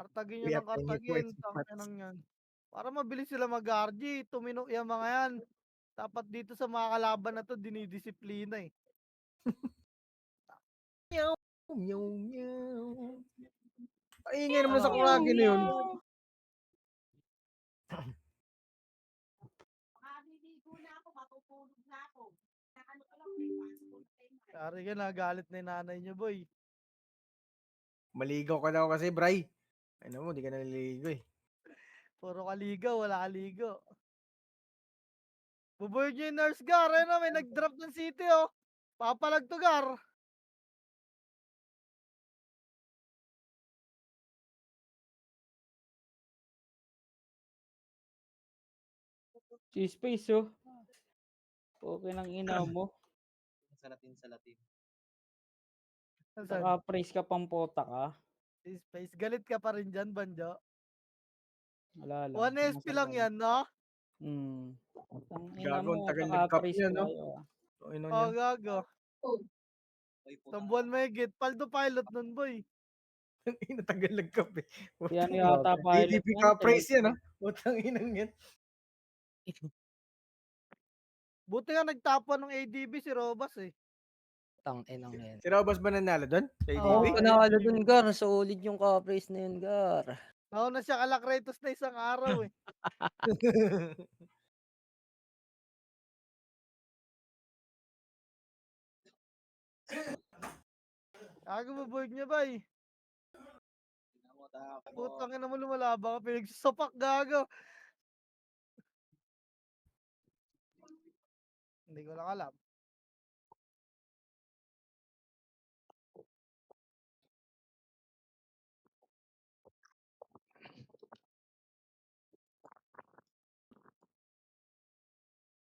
Kartagin nyo Puyat ng na yung kartagin, words. tanginang yan. Para mabilis sila mag-RG, tumino yang mga yan. Dapat dito sa mga kalaban na 'to dinidisiplina, eh. Meow, meow, meow. Ang ingay naman sa Ano? Kuragi na yun. Maliligo na ako, matutulog na ako. Ano ka lang, Yari ka, nagalit na yung nanay niyo, boy. Maligaw ka daw kasi, Bray. Ano mo, di ka naliligo eh. Puro ka ligo, wala ka ligo. Bubuyog niyo yung nurse gar, ayun na, may nag-drop ng city, oh. Papalag to, gar. Si Space, oh. Okay ng ina mo. Salatin. Saan? Saka-praise ka pang pota ka. Si Space, galit ka pa rin dyan, Banjo. Wala lang. 1 SP lang yan, no? Ang ina Gago, ang mo, tagal nag-cup saka-praise niya, ka no? kayo, ah. Ino Oh, niyan. gago. Ay, puta. Isang buwan may higit. Paldo pilot nun, boy. Tagal nag-cup eh. Yan yata pilot ADP yan. ka praise yan, ha? Utang inang yan. Buti nga nagtapon ng ADB si Robas, eh. Tang-inang yan. Si Robas ba nanalo doon? Sa Oo, ADP? Panalo dun, Gar. Solid yung ka-praise na yun, Gar. Nauna siya kala Kratos na isang araw, eh. Gago, bubuyog niya, bay. Putang ina mo, lumalaba ka. Pinagsasapak, gago. Hindi ko lang alam.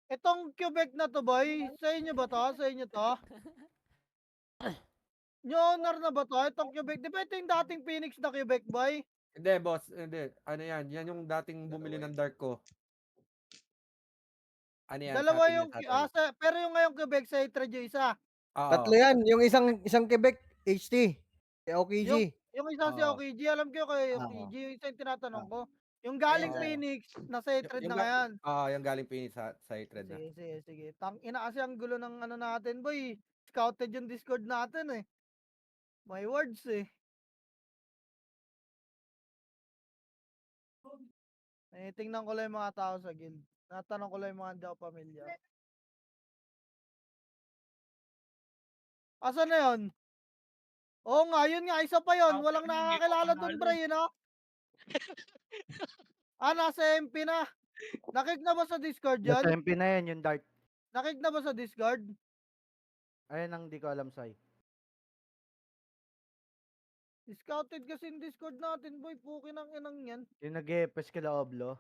Itong Quebec na to, boy, sa inyo ba to? Sa inyo to? Nyo honor na ba to? Itong Quebec. Di ba ito yung dating Phoenix na Quebec, boy? Hindi, boss. Hindi. Ano yan? Yan yung dating bumili ng Dark ko. Ano yan? Dalawa Sa atin yung, yan, sa atin. pero yung ngayong Quebec sa hatred yung isa. Oo. Tatlo yan. Yung isang Quebec, HT. Si OKG. Yung isa si Oo. OKG, alam ko kay Oo. OKG, yung isa yung tinatanong ko. Yung galing Oo. Phoenix, nasa hatred na ngayon. Yung galing Phoenix sa hatred na. Sige. Ina kasi ang gulo ng ano natin, boy. Scouted yung Discord natin, eh. My words, eh. Tingnan ko lang yung mga tao sa guild. Natanong ko lang yung mga hindi ako pamilyar. Asan na yun? Oo nga, yun nga, isa pa yun. Walang nakakakilala dun, Bray, you know? Nasa MP na. Nakik na ba sa Discord Nasa yun? MP na yan, yung Dart. Nakik na ba sa Discord? Ayun ang di ko alam, Sai. Scouted kasi yung Discord natin, boy. Pukin ang inang yan. Yung nag-EPS kila Oblo.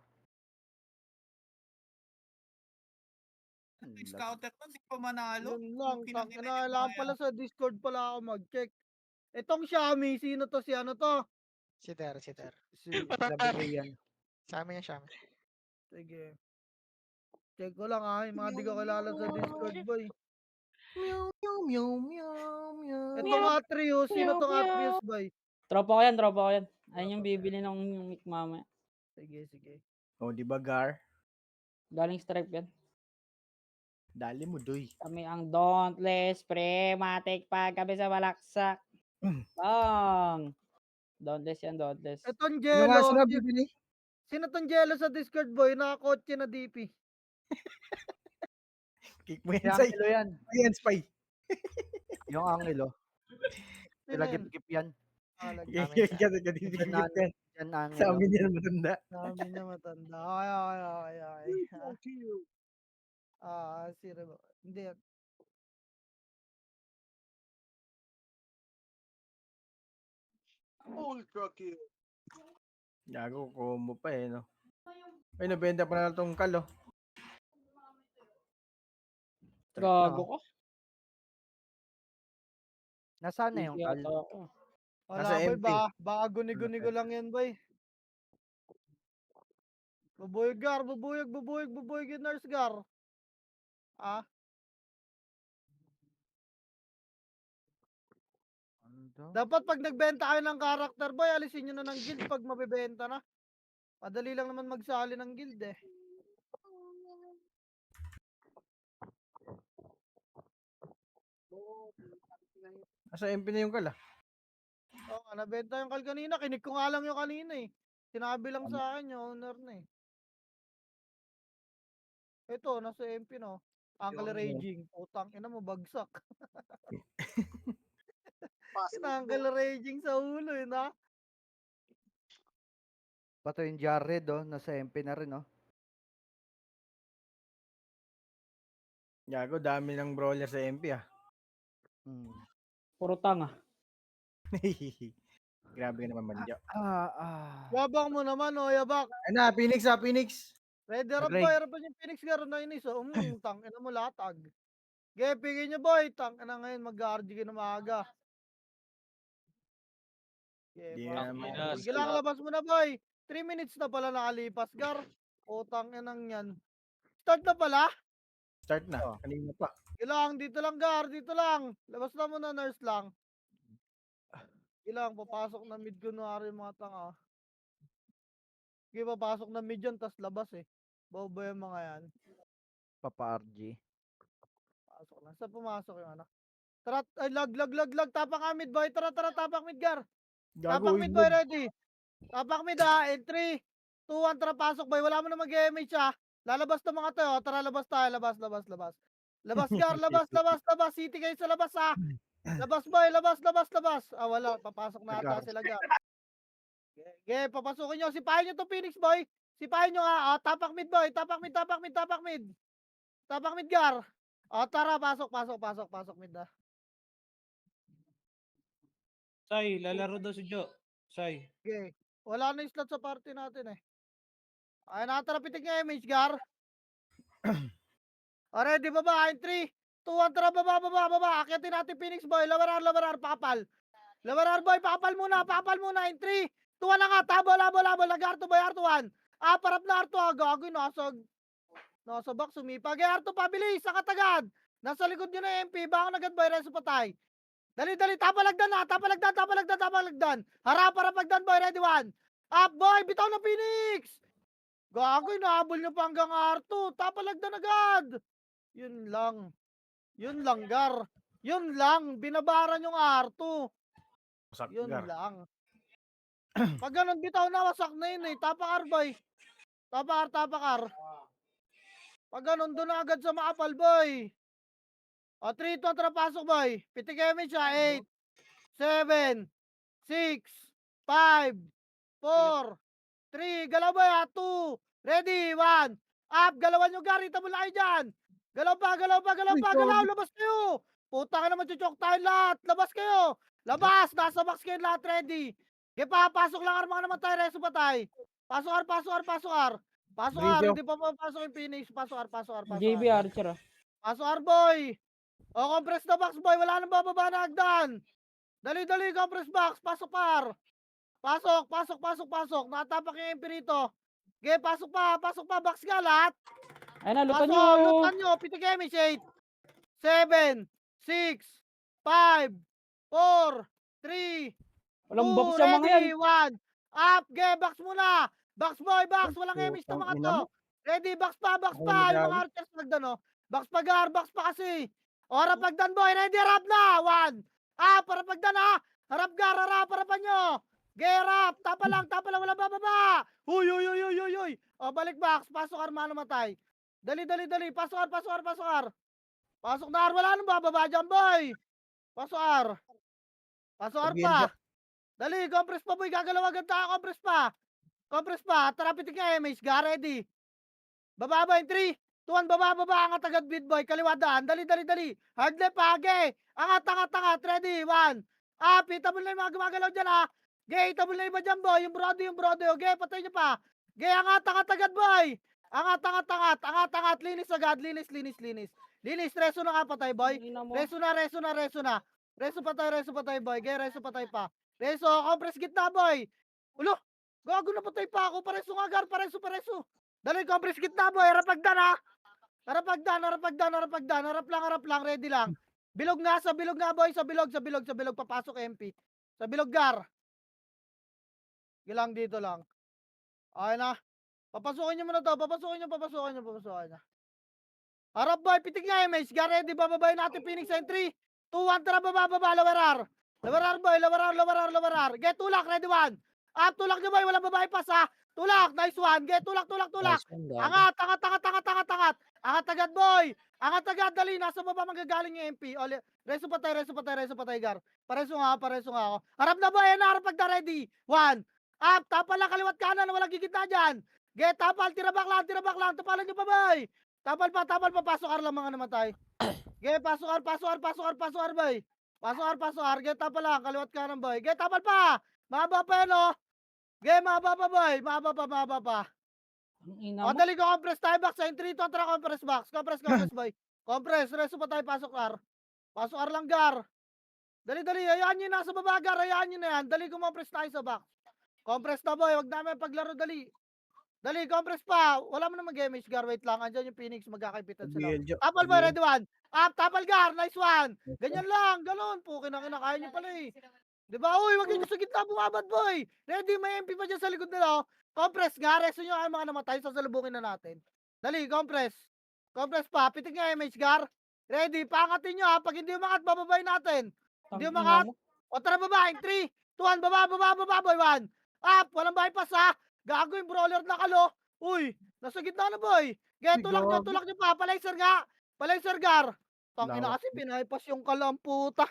Scouter to, di pa manalo. Yun lang, Kinang ina tangina, yung kailangan mga pala sa Discord pala ako mag-check. Itong Xiaomi, sino to? Si ano to? Si Ter. Si Sabi yan. Sa amin yan siya. Sige. Check ko lang yung mga di ko kilala sa Discord, boy. Meow, meow, meow, meow. Itong Atrius, sino tong Atrius, boy? Tropa ko yan. Ayun yung bibili ng mic mamaya. Sige. Oh, di ba, Gar? Galing stripe yan. Dali mo, doy. Kami ang Dauntless, pre. Matik pa kami sa malaksak. Bang! Dauntless yan, Dauntless. Itong Yung aso Jello. na bibili? Sino tong Jello sa Discord, boy? Nakakotse na DP. Kick mo yan, Yung Sai. Angelo yan. Ayan, Spy. Yung Angelo. Sino yun? Pilagip-gip yan. Kadidikit yan. Yan Sa Angelo. amin yan, matanda. Sabi niya matanda. Okay. Sino ba? Hindi. ultra kill. Gago, combo pa eh, no? Ay, nabenta pa na itong kalo. Gago ka. Nasaan na yung Hindi kal? yata ako. Nasa Wala, boy. MP. Baka guni-guni ko lang yan, boy. Bubuyog, Gar. Bubuyog yung nurse, Gar. Dapat pag nagbenta kayo ng character boy, alisin nyo na ng guild pag mabebenta na. Madali lang naman magsali ng guild eh. Asa MP na yung kala. Oo nga, nabenta yung kal kanina. Kinik ko nga lang yung kanina eh. Sinabi lang sa akin yung owner na eh. Ito, nasa MP no. Uncle Raging. Utang ina mo, bagsak. Uncle Raging sa ulo eh na. Pato yung Jared, oh. Nasa MP na rin, oh. Gago, dami ng brawler sa MP ah. Hmm. Puro tanga. Grabe ka naman, Manjo. Yabang mo naman oh, yabak. Ay na, Phoenix ah, Phoenix. Ready rap Nag-rage. boy, harapan yung Phoenix Garo na inis oh. Tang ina mo latag. Pigin nyo boy, tang ina ngayon mag-RG kayo na maaga. Di Parang naman. mga- Sige lang, labas mo na boy. 3 minutes na pala nakalipas, Gar. Utang inang yan. Start na pala? Start na. Kanina pa. Sige lang, dito lang Gar, dito lang. Labas na muna, nurse lang. Sige lang, papasok na mid kunwari yung mga tanga. Sige, papasok na mid yan, tas labas eh. Bobo yung mga yan. Papa-RG. Pasok na. Saan pumasok yung anak? Tara, ay lag. Tapak ka mid boy. Tara, tapak mid Gar. Gago, Tapak mid boy, ready. Tapak mid ha, in 3, 2, 1, tara pasok boy. Wala mo na mag-MH ha. Lalabas na mga to. Tara, labas tayo. Labas. Labas Gar, labas. City kayo sa labas ha. Labas boy, labas. Ah, wala. Papasok na ata sila Gar. Okay, papasukin nyo. Sipahin nyo to Phoenix boy. Sipahin nyo ha. Tapak mid boy. Tapak mid. Tapak mid Gar. Tara, pasok mid ha. Say, lalaro daw si Jo. Say. Okay. Wala na yung slot sa party natin eh. Ay, nakatara pitik niya image, Gar. Ready, baba. In 3, 2, 1, tara, baba. Akitin natin Phoenix boy. Labarar, pakapal. Labarar boy, pakapal muna. In 3, 2, 1 na nga. Tabo. Lag-Arto boy, Arto 1. Parap na Arto. Gagoy, nasa box, sumipag. Arto, pabilis, sa katagad. Nasa likod nyo na MP. Baka agad boy, reso patay. Dali, tapalagdan. Harap pagdan boy, ready 1. Up boy, bitaw na Phoenix. Gagoy, nahabol nyo pa hanggang R2. Tapalagdan agad. Yun lang, Gar. Yun lang, binabaran yung R2. Wasak, Yun Gar. lang. Pag ganun, bitaw na, wasak na yun eh. Tapakar boy. Tapakar. Pag ganun, doon na agad sa makapal boy. 3, 2, tara pasok boy. Pitik image ha, 8, 7, 6, 5, 4, 3, galaw boy ha, 2, ready, 1, up, galawan nyo Gary, tabol na kayo dyan. Galaw pa, labas kayo. Puta ka naman, chuchok tayo lahat, labas kayo. Nasa box kayo lahat, ready. Okay pa, pasok lang arma naman tayo, reso pa tayo. Pasok ar. Hindi pa papasok yung Phoenix, pasok ar. JB Archer ah. Pasok ar boy. Compress na box boy, wala nang bababa na hagdan. Dali, compress box, pasok par. Pasok. Natapak yung MP rito. Okay, pasok pa, box ka lahat. Ay na, lutan Pasok, nyo. lutan nyo, pitik image, 8, 7, 6, 5, 4, 3, Walang 2, box sa mga yan. ready, 1. Up, box muna. Box boy, walang image na mga Putang to. ina mo. Ready, box pa. Ako Yung mga nagawi. archers nagdan, no? Box pa, Gar, box pa kasi. Pagdan boy, ready, harap na. 1. Para pagdan ha. Harap Gar, harapan nyo. Harap, tapa lang, wala bababa. Huy. Balik box, pasok ar, mano matay. Dali, pasok ar. Pasok na ar, wala nang bababa dyan boy. Pasok ar pa. Dali, compress pa boy, gagalaw agad tayo, compress pa. Tara, pitik nga image, Gar, ready. Bababa in 3, 2, 1, baba, angat agad bleed boy, kaliwadaan, dali. Hard left, hage. Angat, ready, 1. Itabol na yung mga gumagalaw dyan ha. Itabol na yung iba dyan boy, yung brode, okay, patay nyo pa. Angat agad boy. Angat, linis agad, linis, reso na nga patay boy. Reso na. Reso patay boy, reso patay pa. Reso, compress gitna boy. Ulo, gago na patay pa ako, pareso nga Gar, pareso. Dali, compress gitna boy, harap lang, ready lang. Bilog nga, sa bilog nga, boy. Sa bilog, sa bilog, sa bilog. Papasok MP. Sa bilog, Gar. Gilang dito lang. Okay na. Papasukin nyo muna to. Papasukin nyo. Harap, boy. Pitik nga, MH. Gar, ready. Bababayin natin Phoenix entry. 2-1, tara, baba. Lower R. Lower R. Get tulak, ready, 1. Up, tulak nyo, boy. Walang babae pa, sa. Tulak, nice one. Get tulak. Nice one, gago. Angat. Angat agad, boy. Angat agad, dali. Nasa baba manggagaling yung MP. Reso patay, Gar. Pareso nga ako. Harap na, boy. Harap pagda ready. 1. Up, tapal lang, kaliwat kanan. Walang gigit na dyan. Get, tapal. Tirabak lang. Tapalan nyo pa, boy. Tapal pa. Pasok R lang mga namatay. Get, pasok R, boy. Pasok R. Get, tapal lang. Kaliwat kanan, boy. Get, tapal pa. Mahaba pa yan, oh. Get, mahaba pa, boy. Mahaba pa. Ang ina O, mo. dali ko, compress tayo box. Sa entry to, tara, compress box. Compress, boy. Compress, reso pa tayo, pasok R. Pasok R lang, Gar. Dali, hayaan nyo na sa baba, Gar. Hayaan nyo na yan. Dali, compress tayo sa box. Compress na, boy. Huwag namin paglaro, dali. Dali, compress pa. Wala mo na mag-damage, Gar. Wait lang. Andyan yung Phoenix, magkakaipitan sila. BL, Tapal, boy, ready, 1. Up, tapal, Gar. Nice one. Ganyan lang, ganun. Pukin na kinakain nyo pala eh. Diba? Uy, wag yung sa gitna bumabad, boy. Ready, may MP pa dyan sa likod nila. Compress nga, reso nyo ay mga namatay, sasalubungin na natin. Dali, compress. Compress pa, pitik nga MH, Gar. Ready, pangatin nyo ha. Pag hindi umangat, bababay natin. Hindi Ang ina umangat. mo. O tara, babaeng 3, 2, 1, baba, boy, 1. Up, walang bypass ha. Gago yung brawler na kalo. Uy, nasa gitna na, boy. Kaya tulak nyo pa. Palayser nga. Palayser, Gar. Tangina kasi, pinaypas yung kalang puta.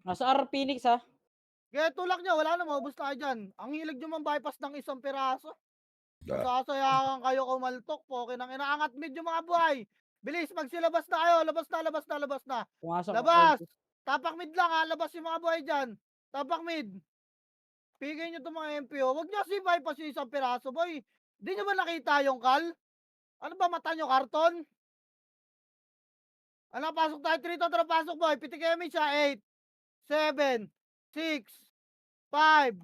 Nasa R Phoenix ha. Kaya tulak nyo, wala na, maubos na kayo dyan. Ang hilig nyo man bypass ng isang piraso. Sasayangan kayo kumaltok, poke nang inaangat mid yung mga buhay. Bilis, magsilabas na kayo, labas na. Pumasok Labas! Tapak mid lang ha, labas yung mga buhay dyan. Tapak mid. Pigay nyo itong mga MPO. Huwag nyo si bypass yung isang piraso, boy. Di nyo ba nakita yung kal? Ano ba mata nyo, karton? Ano, pasok tayo, 3 to, tara, pasok, boy. Pitik MH siya, 8, 7, 6, 5,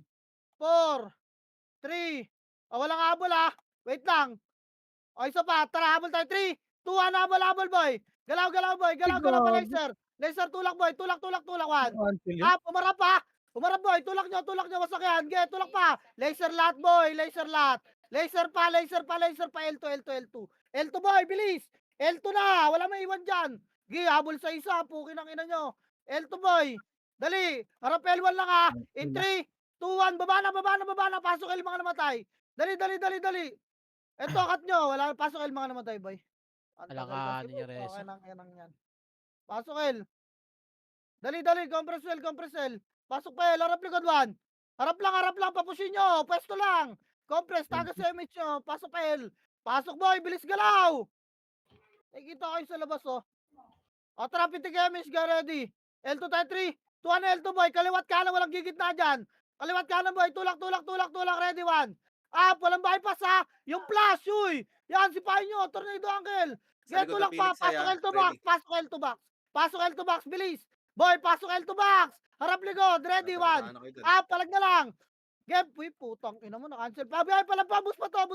4, 3. Walang habol ha. Wait lang. O, isa pa. Tara, habol tayo. 3, 2, 1, habol, boy. Galaw, boy. Galaw pa, laser. Laser, tulak, boy. Tulak, 1. Up, umarap pa. Umarap, boy. Tulak nyo. Wasak yan. Get, tulak pa. Laser lot, boy. Laser pa. L2, boy. Bilis. L2 na. Wala may iwan dyan. Habol sa isa. Pukin ang ina nyo. L2, boy. Dali. Harap L1 lang ha. In 3, 2, 1. Baba na. Pasok L mga namatay. Dali. Eto, cut nyo. Wala, pasok L mga namatay, boy. Alakanin niya, Reso. Yan. Pasok L. Dali. Compress L. Pasok pa L. Harap likod 1. Harap lang. Papusin nyo. Pwesto lang. Compress. Taga sa MH nyo. Pasok pa L. Pasok, boy. Bilis galaw. Nakikita kayo sa labas, oh. O, tara, pitik MH. Get ready. L2 tayo, 3, 2, 1, L2, boy. Kaliwat kanan. Walang gigit na dyan. Kaliwat kanan, boy. Tulak. Ready, 1. Up, walang bypass ha. Yung flash, uy. Yan, sipahin nyo. Tornado uncle. Get tulak pa. Pasok L2 box. Bilis. Boy, pasok L2 box. Harap likod. Ready, 1. Up, palag na lang. Get, uy, putang ina mo. Na-cancel pa. Abiyay, palag pa. Ubus pa to.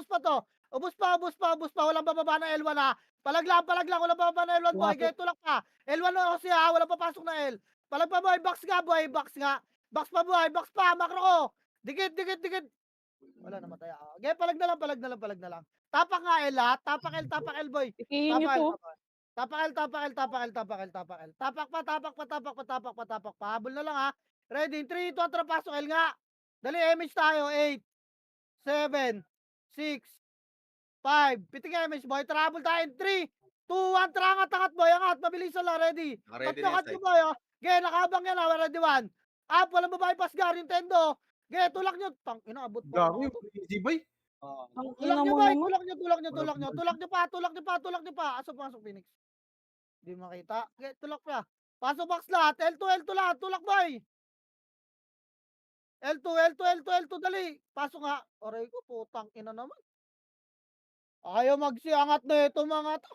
Ubus pa. Walang bababa na L1 ha. Palag lang. Walang bababa na L1, boy. Get tulak pa. L1 na kasi ha. Walang papasok na L. Palag pa, boy. Box nga. Box pa, boy. Box pa. Makro ko. Dikit. Wala, namatay ako. Okay, palag na lang. Tapak nga L ha. Tapak L, boy. Ikihin nyo to. Tapak L. Tapak pa. Habol na lang ha. Ready, 3, 2, tara, pasok L nga. Dali, MH tayo. 8, 7, 6, 5. Pitik MH, boy. Tara, habol tayo. 3, 2, 1. Tara, angat, boy. Angat. Mabilisan lang. Ready. Kat nyo, boy. Okay, nakabang yan ha. Ready, 1. Up, walang babae pas, Gar. Nintendo. Okay, tulak nyo. Tang, inaabot pa. Gago yung easy boy. Ang Tulak ina nyo, mo boy. naman. Tulak nyo pa. Asok Phoenix. Di makita. Okay, tulak pa. Pasok box lahat. L2 lahat. Tulak, boy. L2, dali. Pasok nga. Aray ko, putang ina naman. Ayaw magsiangat na ito mga to.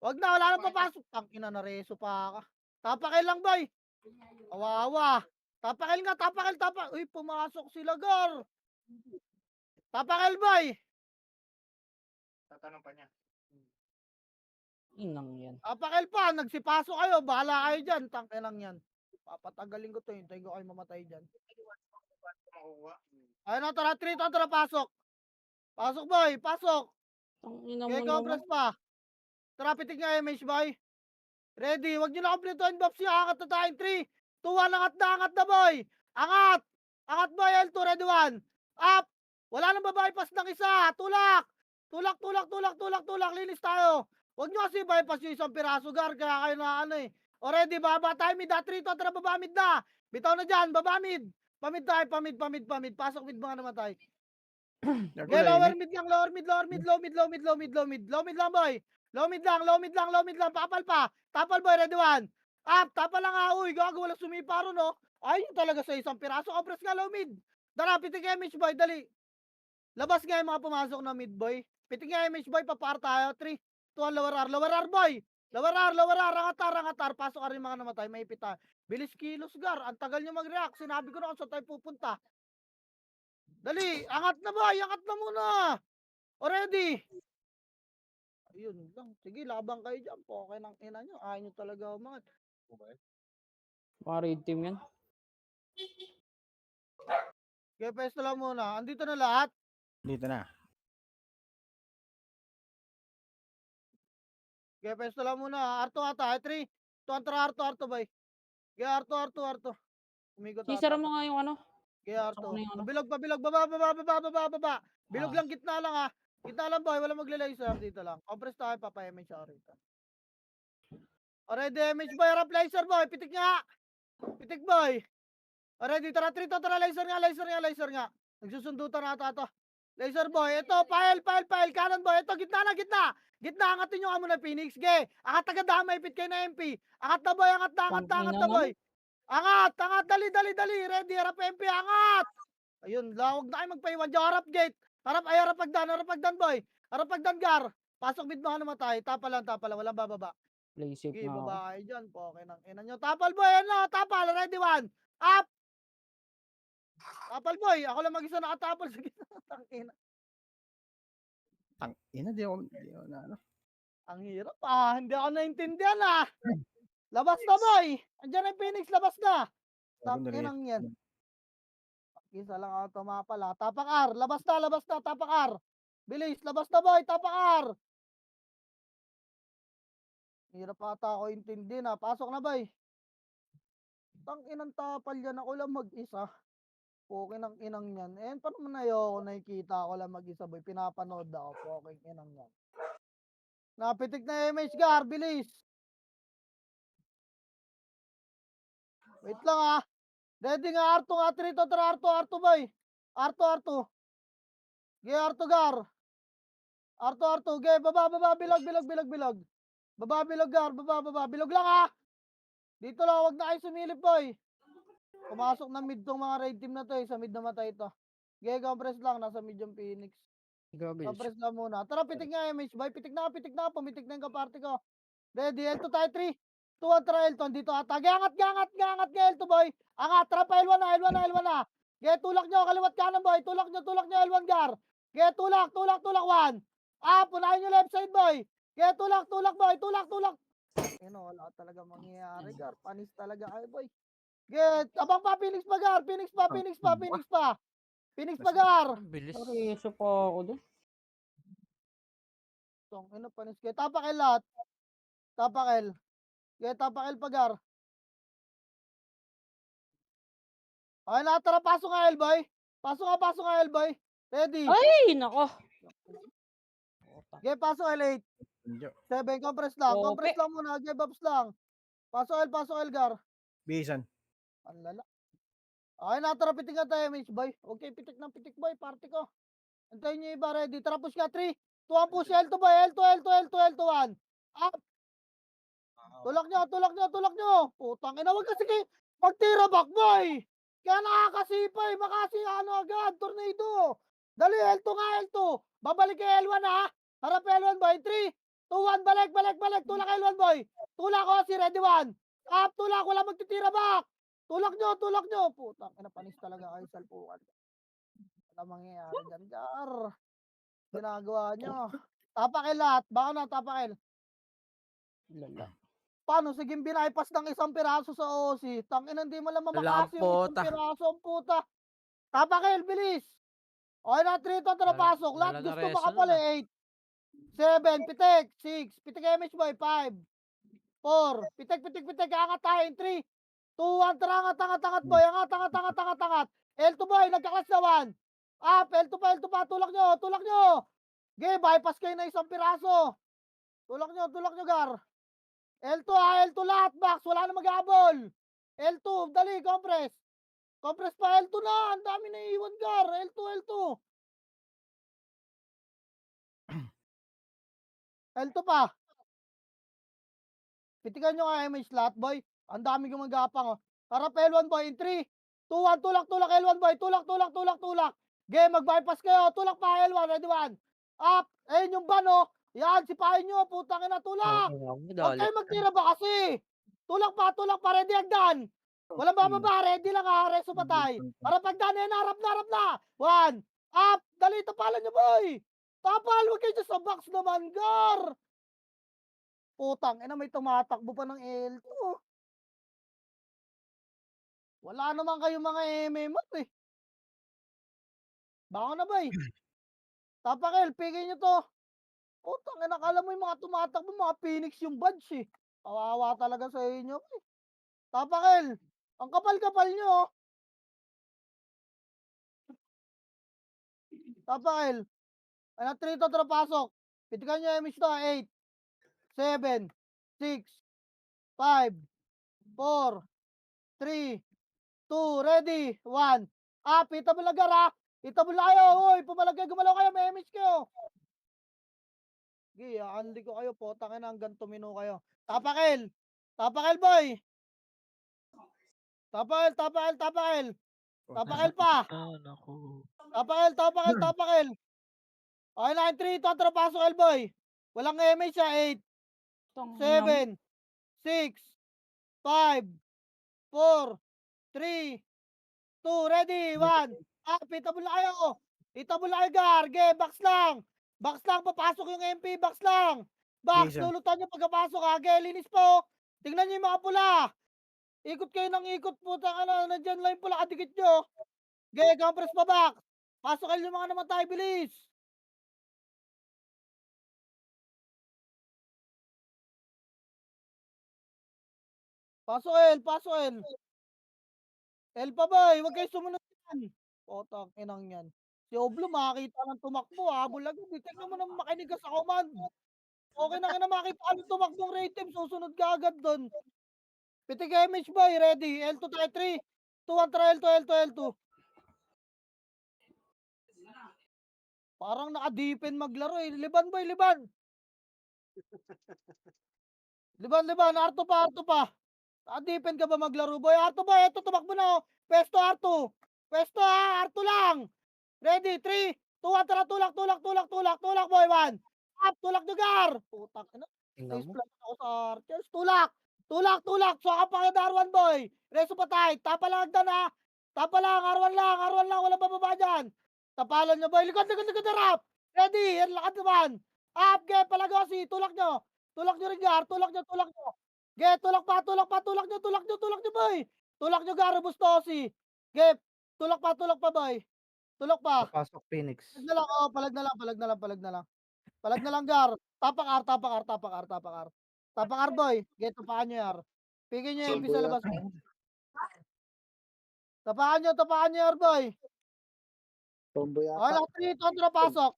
Wag na, wala nang papasok. Tang ina na reso pa ka. Tapakil lang, boy. Awawa. Tapakil nga. Uy, pumasok sila, Gar. Tapakil, boy. Tatanong pa niya. Inang yan. Tapakel pa, nagsipaso kayo, bahala kayo dyan, tangkinang yan. Papatagalin ko to, hintayin ko kayo mamatay dyan. Ayun na, tara, 3 to, tara, pasok. Pasok, boy, pasok. Tangina mo Okay, naman. compress pa. Tara, pitik nga, MH, boy. Ready, wag nyo na kompletuhin, Bops, yung angat na tayong 3, 2, 1, angat na, boy. Angat! Angat, boy, L2, ready, 1. Up! Wala nang babypass ng isa, tulak! Tulak, linis tayo. Wag nyo kasi bypass yung isang piraso, gar, kaya kayo na ano eh. Already, baba tayo, mid, 3 to, tara, baba mid na. Bitaw na dyan, baba mid. Pamid tayo, pamid. Pasok mid mga namatay. Gago Okay, na lower mid lang, low mid lang, boy. Low mid lang, papal pa. Tapal, boy, ready, 1. Up, tapal lang nga, uy, gago, wala sumipa ron, no? Ayun talaga sa isang piraso, compress nga, low mid. Dara, pitik image, boy, dali. Labas nga yung mga pumasok na mid, boy. Pitik nga image, boy, papar tayo. 3, 2, 1, lower R, boy. Lower R, rangatar. Pasok ka rin mga namatay, may ipita. Bilis kilos, gar. Ang tagal nyo mag-react. Sinabi ko na kung saan tayo pupunta. Dali, angat na, boy, angat na muna. Already. Ayun lang. Sige, labang kayo dyan po. Okay ng ina nyo. Ayaw nyo talaga umangat. Mga red team yan. Kaya pesto lang muna. Andito na lahat. Dito na. Kaya pesto lang muna. Arto ata. 3, 2, Arto, boy. Kaya Arto. Umigot Sisara ata. mo nga yung ano. Kaya Saka Arto. na yung ano. Pabilog. Baba. Bilog Ah. lang, gitna lang ha. Gitna lang, boy. Wala magle-laser dito lang. Compress tayo, papayamay siya rito. Already, damage, boy. Harap laser, boy. Pitik nga. Pitik, boy. Already, tara, 3 to, tara. Laser nga. Nagsusundutan ata to. Laser, boy. Ito, file. Kanan, boy. Ito, gitna. Angatin nyo nga muna, Phoenix. Ge. Angat agad ha. May pit kayo na MP. Angat na, boy. Angat Tangina na, boy. Angat. Dali. Ready. Harap MP. Angat. Ayun, lawag na kayo magpaiwan dyan. Harap gate. Harap pagdan, boy. Harap pagdan, gar. Pasok mid mga namatay. Tapa lang. Walang bababa. Play safe Sige, na ako. baba kayo dyan. Okay ng ina nyo. Tapal, boy. Ano? Tapal. Ready, 1. Up. Tapal, boy. Ako lang mag-isa nakatapal sa gitna. Tangina. Ina, di ako na ano. Ang hirap hindi ako naintindihan Labas na, boy. Andiyan ang Phoenix, labas na. Gago na rin. Tanginang yan. Isa lang ako tumapala. Tapak R. Labas na. Tapak R. Bilis. Labas na, boy. Tapak R. Hirap ata ako intindi na. Pasok na, boy. Tanginang tapal yan. Ako lang mag-isa. Okay ng inang yan. Eh, paano man ayoko nakikita ako lang mag-isa, boy. Pinapanood ako. Okay inang yan. Napitik na MH, gar. Bilis. Wait lang Ready nga, Arto nga, 3 to, tara, Arto, boy. Arto. Ge, Arto, gar. Arto, ge, baba, bilog. Baba, bilog, gar, baba. Bilog lang Dito lang, wag na kayo sumilip, boy. Pumasok na mid tong mga raid team na to sa mid na matay to. Ge, compress lang, nasa mid yung Phoenix. Compress lang muna. Tara, pitik nga, MH, boy. Pitik na, pumitik na yung kaparte ko. Ready, L2 tayo, 3, 2, 1, tara, L2, dito ata. Ge, angat, L2, boy. Angat, tara pa, L1 na. Ge, tulak nyo, kaliwat kanan, boy. Tulak nyo, L1, gar. Ge, tulak, 1. Punahin nyo left side, boy. Ge, tulak, boy. Tulak. Wala talaga mangyayari, gar. Panis talaga kayo, boy. Ge, abang pa, Phoenix pa, gar. Phoenix pa, gar. Ang bilis. Seryoso pa ako dun. Panis kayo. Tapakel lahat. Tapakel. Ge, tapakel pa, gar. Okay na, tara, pasok nga, L-boy. Pasok nga, L-boy. Ready? Ay, nako. Ge, pasok L8. 7, compress lang. Okay. Compress lang muna. Ge, bobs lang. Pasok L, gar. Bisan. Ang lala. Okay na, tara, pitik nga tayo, MH, boy. Okay, pitik boy. Party ko. Antayin nyo iba, ready. Tara, push ka, 3, 2, 1, push. L2, boy. L2, 1. Up. Tulak nyo. Putang ina, wag kasi kayo magtira back, boy. Kaya nakakasipay. Makasi agad. Tornado. Dali, L2 nga, L2. Babalik kay L1 Harap L1, boy. 3, 2, 1. Balik. Tulak L1, boy. Tulak ko si ready 1. Up, tulak. Wala magtitira back. Tulak nyo. Putang ina, panis talaga kayo salpukan. Wala mangyayari dyan, gar. Ginagawa nyo. Tapakel lahat. Baka na, tapakel. Lala. Paano? Sige, binaypas ng isang piraso sa OC. Tangina, hindi mo lang mamakasi yung isang Lampota. piraso. Ang puta. Tapakil, bilis. Okay na, 3 to pasok. Lahat Wala na gusto reso makapali. nun, 8, 7, pitik, 6, pitik MH boy, 5, 4, pitik, pitik, pitik, angat tayo, 3, 2, 1, tara, angat, angat, angat boy, angat, angat, angat, angat, angat. L2 boy, nagkaklas na 1. Up, L2 pa, tulak nyo, tulak nyo. Okay, bypass kayo na isang piraso. Tulak nyo, Gar. L2 L2 lahat, box, wala na mag-aabol. L2, dali, compress. Compress pa, L2 na, ang dami na iiwan, Gar. L2, L2. L2 pa. Pitikan nyo nga MH lahat, boy. Ang dami gumagapang, oh. Harap L1, boy. In 3, 2, 1, tulak, tulak, L1, boy. Tulak, tulak, tulak, tulak. Game, mag-bypass kayo. Tulak pa, L1, ready 1. Up. Ayun yung ban, oh. Yan, sipahin nyo. Putang ina, tulak. Huwag kayo magtira ba kasi? Tulak pa, ready agdan. Walang bababa, ready lang ha, reso patay. Harap agdan, yan, harap na. 1, up. Dali, tapalan nyo, boy. Tapal, huwag kayo dyan sa box naman, Gar. Putang ina, may tumatakbo pa ng L2. Wala naman kayo mga MMR eh. Baka na ba eh. Tapakil, pigay nyo to. Putang ina, akala mo yung mga tumatakbo, mga Phoenix yung badge eh. Kawawa talaga sa inyo eh. Tapakil, ang kapal-kapal nyo oh. Tapakil, ay na 3 to pasok. Pitikan nyo MH to, 8, 7, 6, 5, 4, 3, 2, ready, 1. Itabol na Gar ha. Itabol na kayo, uy, pumalag kayo, gumalaw kayo, may MH kayo. Sige, aandi ko kayo, potang ina, hanggang tumino kayo. Tapakil boy. Tapakil. Tapakil pa. Tapakil. Okay na, 3, 2, pasok, L-boy. Walang MH siya, 8, 7, 6, 5, 4, 3, 2, ready, 1. Itabol na kayo. Itabol na kayo, Gar. Game, box lang. Box lang, papasok yung MP, box lang. Box, Jason. lulutan nyo pagkapasok ha. Okay, linis po. Tingnan nyo yung mga pula. Ikot kayo ng ikot po. Nandyan lang yung pula, kadikit nyo. Okay, compress pa, box. Pasok kayo yung mga namatay, bilis. Pasok L. L pa ba, huwag kayo sumunod yan. Potang inang yan. Si Oblo, makakita ng tumakbo, habol agad. Tingnan mo naman makinig ka sa command. Okay na nga na makita ka ng tumakbong rated, susunod ka agad doon. Pitik MH boy, ready. L2 tayo, 3, 2, 1, try L2. Parang naka-deepen maglaro eh. Liban boy, liban. Liban, Arto pa. Naka-deepen ka ba maglaro boy? Arto boy, eto tumakbo na oh. Pwesto Arto ha, Arto lang. Ready, 3, 2, 1, tara, tulak boy, 1. Up, tulak nyo Gar. Putak na. Face plant ako sa Archers. Tulak. Saka pa kay Darwan boy. Reso patay. Tapa lang agdan ha. Tapa lang, R1 lang. Walang bababa dyan. Tapalan nyo boy. Likod, harap. Ready, yan lakad naman. Up, ge, palagosi. Tulak nyo rin Gar. Tulak nyo. Ge, tulak pa. Tulak nyo boy. Tulak nyo Gar, Bustosi. Ge, tulak pa boy. Tulak pa. Papasok Phoenix. Palag na lang. Palag na lang, Gar. Tapak R. Tapak R, boy. Geto paan nyo, Yar. Pigin nyo MP sa labas. Tapakan nyo, Yar, boy. Okay lang, 3, kontra, pasok.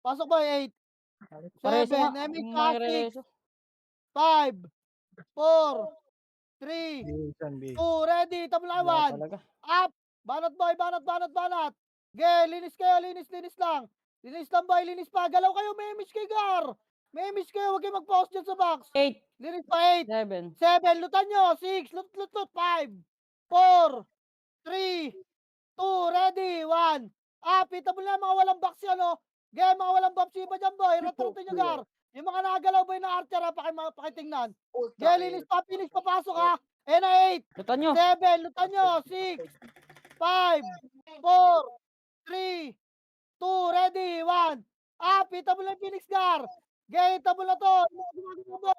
Pasok, boy, 8, Pareso 7, nga. MH May pa, 6, reso. 5, 4, 3, Jason, B. 2, ready. Tabla Wala 1. talaga. Up. Banat, boy. Ge, linis kayo. Linis lang. Linis lang, boy. Linis pa. Galaw kayo. May image kay Gar. Huwag kayo mag-pause dyan sa box. 8, Linis pa, 8, 7. 7. Lutan nyo. 6. Lut. 5, 4, 3, 2, ready. 1. Itabol na mga walang box yan, oh. Ge, mga walang box iba dyan, boy. Rotate nyo, Gar. Yung mga nagalaw, boy, na archer, ha. Pakitingnan. Ge, linis pa. Finish papasok, ha. Ayan na, 8. Lutan nyo. 7, lutan nyo. 6, 5, 4, 3, 2, ready, 1. Itabol na yung Phoenix Gar. Gay, table na to.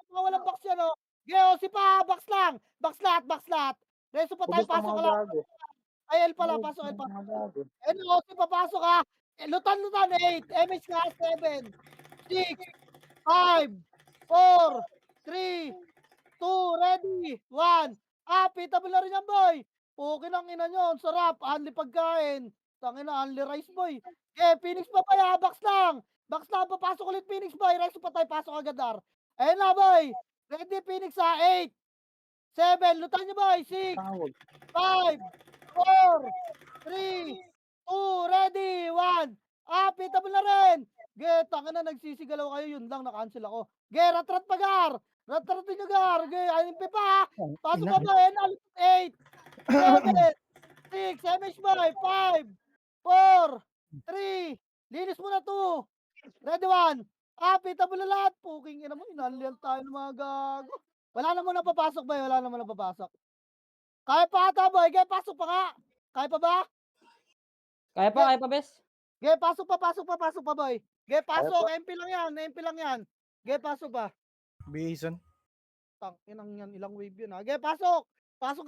Mga walang box yan, oh. Gay, o, si pa, box lang. Box lahat. Reso pa tayo, pasok ka lang. Ay, L pala, pasok, L pa. Ano, si papasok ha. Lutan, 8. MH ka, 7. 6, 5, 4, 3, 2, ready, 1. Pitable na rin yan, boy. Pukin ang ina nyo, ang sarap. Only pagkain. Tangina, only rice, boy. Okay, Phoenix pa ba, box lang. Box lang, papasok ulit Phoenix, boy. Reso pa tayo, pasok agad, Dar. Ayun na, boy. Ready, Phoenix ha, 8, 7, lutan nyo, boy. 6, 5, 4, 3, 2, ready, 1. Pitable na rin. Ge, tangina, nagsisigalaw kayo. Yun lang, na-cancel ako. Ge, ratrat pa, Gar. Ratrat nyo, Gar. Ge, ayun pa pa. Pasok ka ba, 8, 7, 6, MH boy, 5, 4, 3, linis mo na 2. Ready, 1. Pitable na lahat. Puking ina mo, inalian tayo ng mga gago. Wala naman napapasok, boy. Wala naman napapasok. Kaya pa ata, boy. Ge, pasok pa nga. Kaya pa ba? Kaya pa, bes. Ge, pasok pa, boy. Ge, pasok. MP lang yan. Ge, pasok pa. Bison. Inang yan, ilang wave yun, ha. Ge, pasok. Pasok,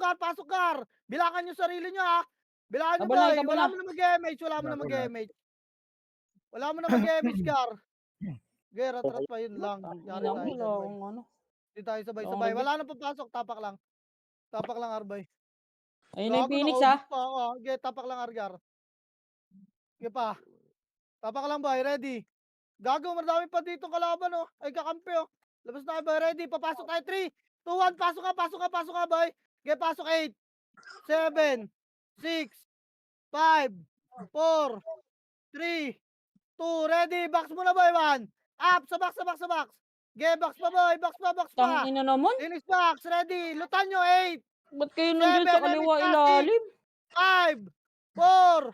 Gar. Bilangan yung sarili nyo, ha. Bilangan nyo, Tabal na, boy. tabal Wala na. mo na mag-MH, Ge, ratrat pa, yun lang. Yari Ina mo, tayo wala dyan, boy. akong ano. Hindi tayo sabay-sabay. Wala akong Wala nang papasok, tapak lang. Tapak lang, Arbay. Ayun na yung Gago, Phoenix, nakaubos pa ako, ha. Ge, tapak lang, Argar. Ge pa. Tapak lang, boy. Ready. Gago, marami pa dito kalaban, oh. Ay, kakampi, oh. Labas na kayo, boy. Ready. Papasok tayo. 3, 2, 1. Pasok ka, boy. Ge, pasok. 8, 7, 6, 5, 4, 3, 2, ready. Box mo na, boy. 1. Up, sa box. Ge, box pa, boy. Box pa. Tang ina naman. Finish box. Ready. Lutan nyo. 8, Ba't kayo nandiyan sa 7, kaliwa MH, ilalim? 5, 4,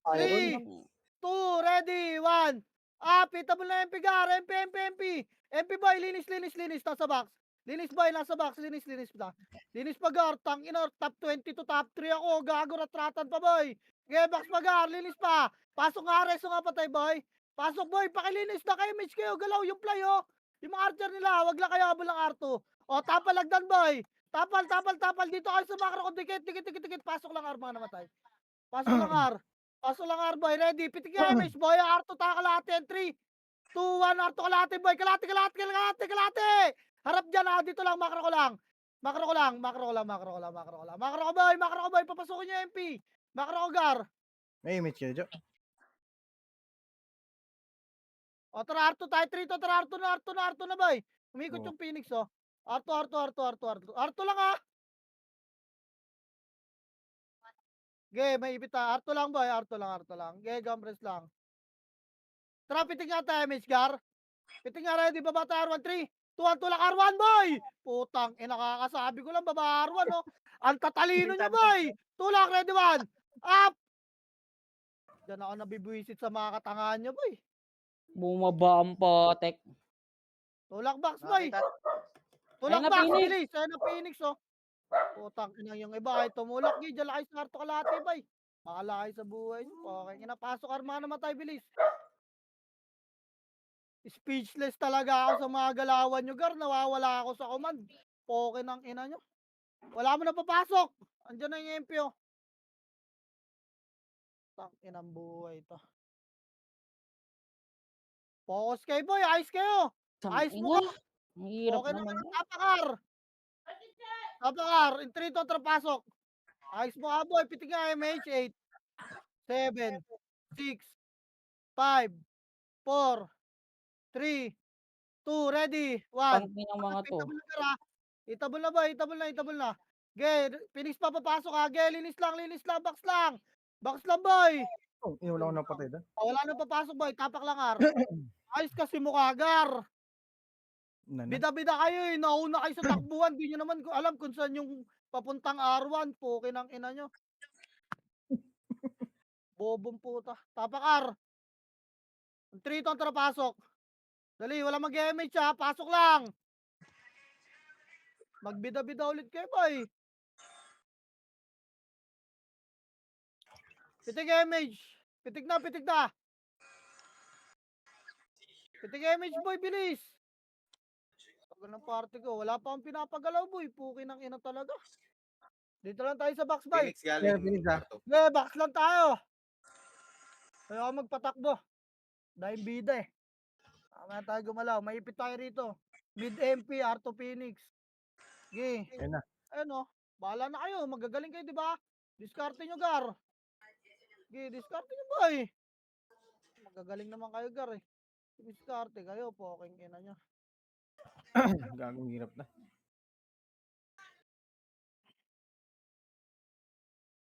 Ayun 3, lang. 2, ready, 1. Pitable na MP, Gar. MP, boy, linis. Nasa box. Linis, boy, nasa box. Linis pa. Linis pa, Gar. Ina, top 20 to top 3 ako. Gago, ratratan pa, boy. Box pa, Gar. Linis pa. Pasok nga, reso nga patay, boy. Pasok, boy. Pakilinis na kayo, Mitch kayo. Galaw yung play, oh. Yung mga archer nila. Wag lang kayo habol ng R2. Tapal lagdan, boy. Tapal. Dito kayo sa macro ko. Dikit. Pasok lang, R, mga namatay. Pasok lang, R, boy. Ready? Pitik yung MH, boy. R2, taka kalahati. 3, 2, 1, R2 kalahati, boy. Kalahati. Harap dyan, ha. Dito lang, macro ko lang. Macro ko, boy. Papasukin niyo MP. Macro ko, Gar. May image kayo, Jo. Tara, R2 tayo. 3 to. Tara, R2 na, boy. Umikot Oo. yung Phoenix, oh. R2 lang, ha. Ge, may ipit, ha. R2 lang, boy. R2 lang. Ge, gumpress lang. Tara, pitik nga tayo, MH, Gar. Pitik nga, ready. Baba tayo, R1, 3, 2, 1, tulak, R1, boy! Putang, nakakasabi ko lang, baba R1, oh. Ang tatalino nyo, boy! Tulak, ready, 1. Up! Diyan ako nabibwisit sa mga katangahan nyo, boy. Bumaba ang potek. Tulak box, boy. Tulak Ayun na, box, Phoenix. bilis. Ayun na, Phoenix, oh. Putang, yung iba ay tumulak. Diyan lang kayo sa karto kalate, boy. Maala kayo sa buhay nyo. Okay, napasok, arma na matay, bilis. Speechless talaga ako sa mga galawan nyo, Gar. Nawawala ako sa command. Poke ng ina nyo. Wala mo na papasok. Andiyan na yung MP, oh. Tang inang buhay to. Focus kayo, boy. Ayos kayo. Ayos mo ka. Ang hirap Okay naman. naman. Tapakar. In 3 to, trapasok. Ayos mo ka, boy. Pitik nga, MH. 8, 7, 6, 5, 4, 3, 2, ready, 1. Pangkin ng mga to. Itabol na, boy. Itabol na. Ge, Phoenix pa papasok, ha. Ge, linis lang. Box lang. Box lang, boy. Inula ko na patay doon. Wala nang papasok, boy. Tapak lang, Ar. Ayos kasi mukha, Gar. Bida-bida kayo, eh. Nauna kayo sa takbuhan. Di nyo naman alam kung saan yung papuntang R1. Pukin ang ina nyo. Bobong puta. Tapak, R. 3 to, tara, pasok. Dali, wala mag-MH, ha. Pasok lang. Magbida-bida ulit kayo, boy. Pitik MH. Pitik na. Pitik MH, boy, bilis. Tagal ng party ko. Wala pa akong pinapagalaw, boy. Puki ng ina talaga. Dito lang tayo sa box, boy. Phoenix galing Phoenix, ah. kwarto. Okay, box lang tayo. Kaya ako magpatakbo. Dahil bida eh. Tama tayo gumalaw. Maipit tayo rito. Mid MP, Arto Phoenix. Okay. Ayun na. Ayun oh. Bahala na kayo. Magagaling kayo, di ba? Diskarte nyo, Gar. Okay, diskarte nyo, boy. Magagaling naman kayo, Gar eh. Diskarte kayo, poking ina nyo. Gagong hirap na.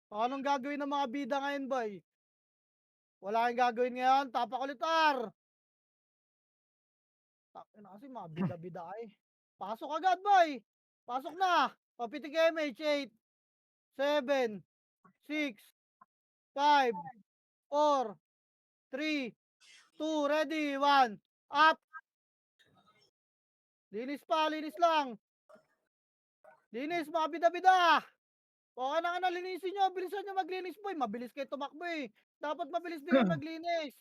Anong gagawin ng mga bida ngayon, boy? Wala kang gagawin ngayon. Tapak ulit, R. Takin na kasi mga bida-bida eh. Pasok agad, boy. Pasok na. Papitik MH. 8, 7, 6, 5, 4, 3, 2, ready, 1. Up. Linis pa, linis lang. Linis, mga bida-bida. Okay na nga, linisin nyo. Bilisan nyo maglinis, boy. Mabilis kayo tumakbo eh. Dapat mabilis din kayo maglinis.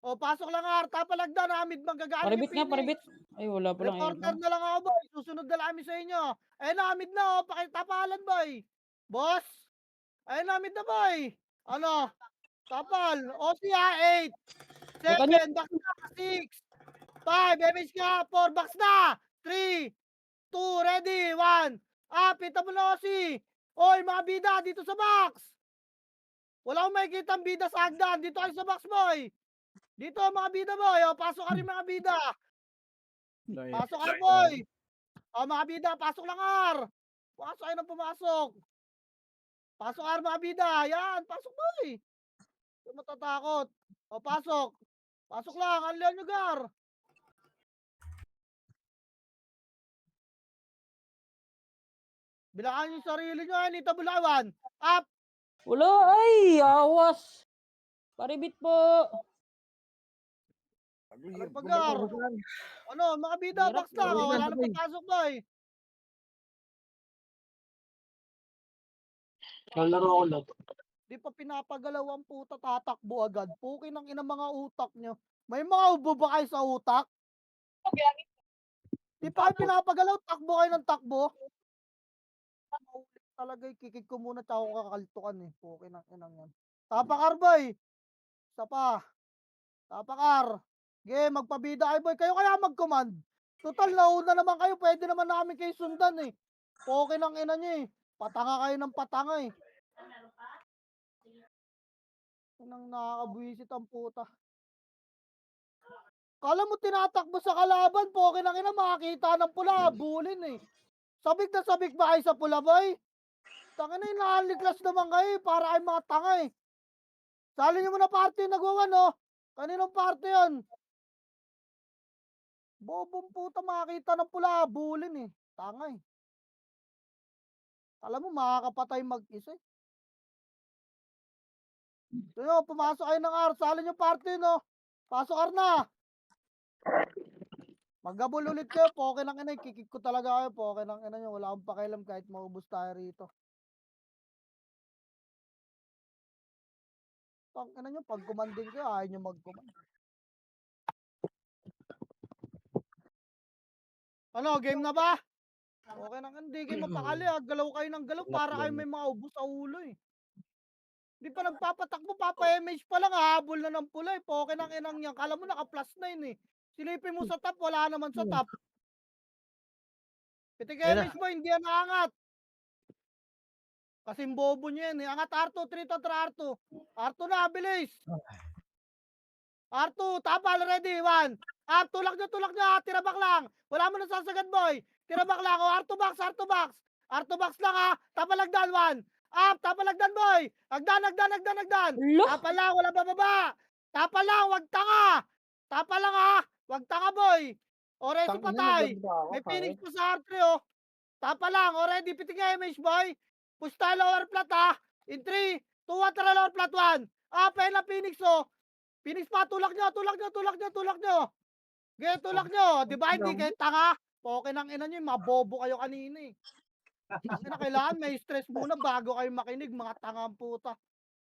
O, pasok lang, Arta. Palagdan, Hamid, manggagaling Paribit nga, paribit. Ay, wala pa lang. Reporter na lang ako, boy. Susunod na lang kami sa inyo. Ayun na, Hamid na, oh. Pakitapalan, boy. Boss. Ayun na, Hamid na, boy. Ano? Tapal. O siya, 8, 7, box na, 6, 5, MH ka, 4, box na, 3, 2, ready, 1. Pita mo na, Osi. Oy, mga bida, dito sa box. Wala akong makikita ang bida sa hagdan. Dito kayo sa box, boy. Dito, mga bida, boy. O, pasok ka rin, mga bida. Pasok ka, boy. O, mga bida, pasok lang, R. Pasok kayo ng pumasok. Pasok, R, mga bida. Yan, pasok, boy. Huwag matatakot. O, pasok. Pasok lang, alihan nyo, Gar. Bilangan yung sarili nyo, Anita Bulawan. Up. Wala, ay, awas. Paribit po. Alam pa, Gar. Ano, mga bida, Hirap, box lang. wala O, wala na, na boy. papasok, boy. Lalaro ko lang. Di pa pinapagalaw ang puta, tatakbo agad. Pukin ang ina mga utak nyo. May mga ubo ba kayo sa utak? Di pa kayo pinapagalaw, takbo kayo ng takbo. Maulit talaga, kikik ko muna tsaka ako kakaltukan eh. Pukin ang inang yan. Tapakar, boy. Isa pa. Tapakar. Ge, magpabida kayo, boy. Kayo kaya mag-command. Total, nauna naman kayo. Pwede naman namin kayo sundan eh. Pukin ang ina nyo eh. Patanga kayo ng patanga eh. Nang nakakabwisit ang puta. Kala mo tinatakbo sa kalaban, poke nang ina, makakita ng pula, bulin eh. Sabik na sabik ba kayo sa pula, boy? Tangin na yung nakaliklas naman kayo, para kayo mga tanga eh. Sali nyo muna party yung nagawa, no? Kaninong party yun? Bobong puta, makakita ng pula, bulin eh. Tanga eh. Alam mo, makakapatay mag-isa eh. So yun, pumasok kayo ng R. Sali nyo party, no? Pasok R na. Maggabol ulit kayo. Poke ng ina. Kikik ko talaga kayo. Poke ng ina nyo. Wala akong pakialam kahit maubos tayo rito. Tang ina nyo. Pag kumanding kayo, ayaw nyo mag-command. Ano, game na ba? Okay nang hindi kayo mapakali. Galaw kayo ng galaw para kayo may maubos sa ulo eh. Di pa nagpapatakbo, papa-MH pa lang, habol na ng pula eh. Poke ng inang yan. Kala mo naka-plus 9 eh. Silipin mo sa top, wala naman sa top. Pitik MH mo, hindi yan naangat. Kasing bobo nyo yan eh. Angat R2, 3 to R2. R2 na, bilis. R2, tapal, ready, 1. Tulak nyo, tirabak lang. Wala mo nasasagad, boy. Tirabak lang, o R2 box. R2 box lang ha, tapalagdan, 1. Tapalagdan, boy. Agdan. Lo? Tapal lang, wala bababa. Tapal lang, wag tanga. Tapal lang ha, wag tanga, boy. O, ready patay. May Phoenix pa sa R3, oh. Tapal lang, already, pitik MH, boy. Push tayo lower flat ha. In 3, 2, 1, tara lower flat 1. Pena Phoenix, oh. Phoenix pa, tulak nyo. Gaya, tulak nyo. Di ba hindi kayo tanga? Poke ng ina nyo, mabobo kayo kanina eh. Ina, kailangan may stress muna bago kayo makinig, mga tanga ang puta.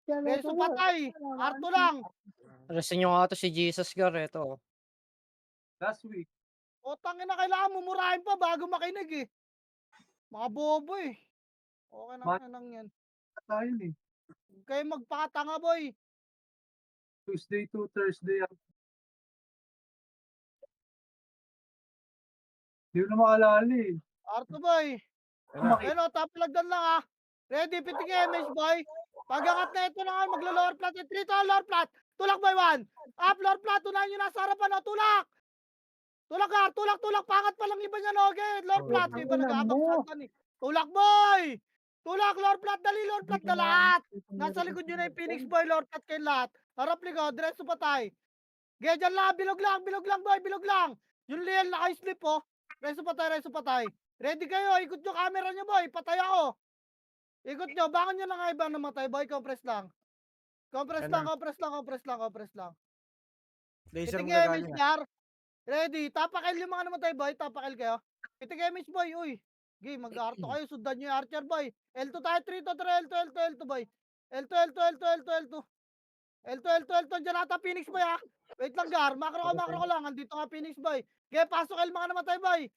Beso patay. Arto lang. Resin nyo nga to si Jesus Gar, eto. Last week. Utang ina, kailangan mumurahin pa bago makinig eh. Mga bobo eh. Okay na inang yan. Tayo eh. Huwag kayo magpakatanga boy. Tuesday to Thursday. Hindi ko na maalala eh. Arto boy. Ayun o, tapilagdan lang ah. Ready, pitik MH boy. Pag-angat na ito na nga, maglo-lower flat. 3 to lower flat. Tulak boy 1. Up, lower flat. Tunahin nyo nasa harapan o, tulak. Tulak ka, tulak, tulak. Pangat pa lang iba niyan o. Okay, lower flat. Iba nag-aabak eh. Tulak boy. Tulak, lower flat. Dali, lower flat na lahat. Nasa likod nyo na yung Phoenix boy, lower flat kayo lahat. Harap likod, diretso patay. Gaya dyan lang, bilog lang boy, bilog lang. Yung Liel naka-slip oh. Reso patay. Ready kayo, ikot nyo camera nyo boy, patay ako. Ikot nyo, bangon nyo na nga ibang namatay boy, compress lang. Compress lang. Laser mo Pitig na image galing. jar. Ready, tapakil yung mga namatay boy, tapakil kayo. Pitig image boy, uy. Game, mag-arto kayo, sundan nyo yung archer boy. L2 tayo, 3 to 3, L2 boy. L2, dyan ata Phoenix boy ha. Wait lang gar, makro ko lang, andito nga Phoenix boy. Kaya pasok L mga namatay boy.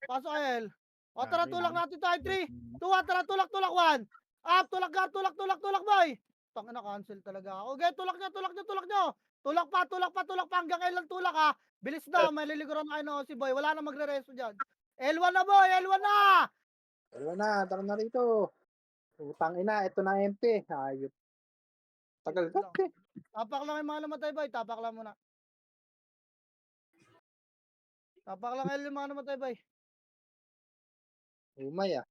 Pasok L. O tara, tulak natin tayo, 3, 2, tara, tulak, 1. Up, tulak gar, tulak boy. Tangina, cancel talaga ako. Okay, tulak nyo. Tulak pa, hanggang L lang tulak ha. Bilis na, may liliguran na kayo si boy. Wala na magre-resto dyan. L1 na boy, L1 na. Wala na, tara na rito. Utang ina, ito na MP. Ayop. Tagal ka eh. Tapak lang yung mga namatay boy, tapak lang muna. Tapak lang L yung mga namatay boy. Umay ah.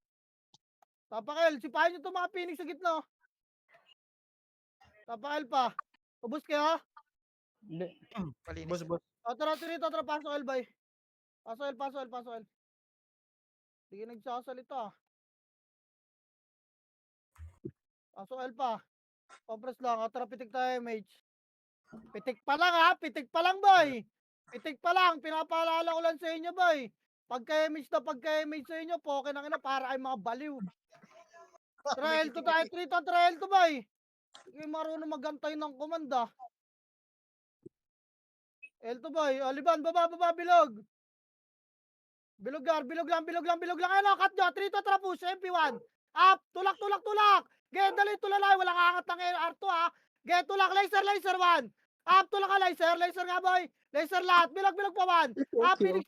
Tapak L, sipahin nyo itong mga Phoenix sa gitna. Oh. Tapak L pa. Ubus kayo. Boss. O tara, tara, pasok L boy. Pasok L. Sige nagsasalita. Pasok L pa. Compress lang, o tara, pitik tayo mage. Pitik pa lang ha, pitik pa lang boy. Pitik pa lang, pinapaalala ko lang sa inyo boy. Pagka-image sa inyo, poke na kina para kay mga baliw. Trail to tayo, 3 to trail to boy. Hindi marunong magantay ng komanda. L2 boy, Olivan, baba, bilog. Bilog lang. Ayun o, cut nyo, 3 to tra push, MP1. Up, tulak. Get, dali, tulalay, walang angat ng R2 ha. Get, tulak, laser 1. Up, tulak ka, laser nga boy. Laser lahat, bilog pa 1. Up, Phoenix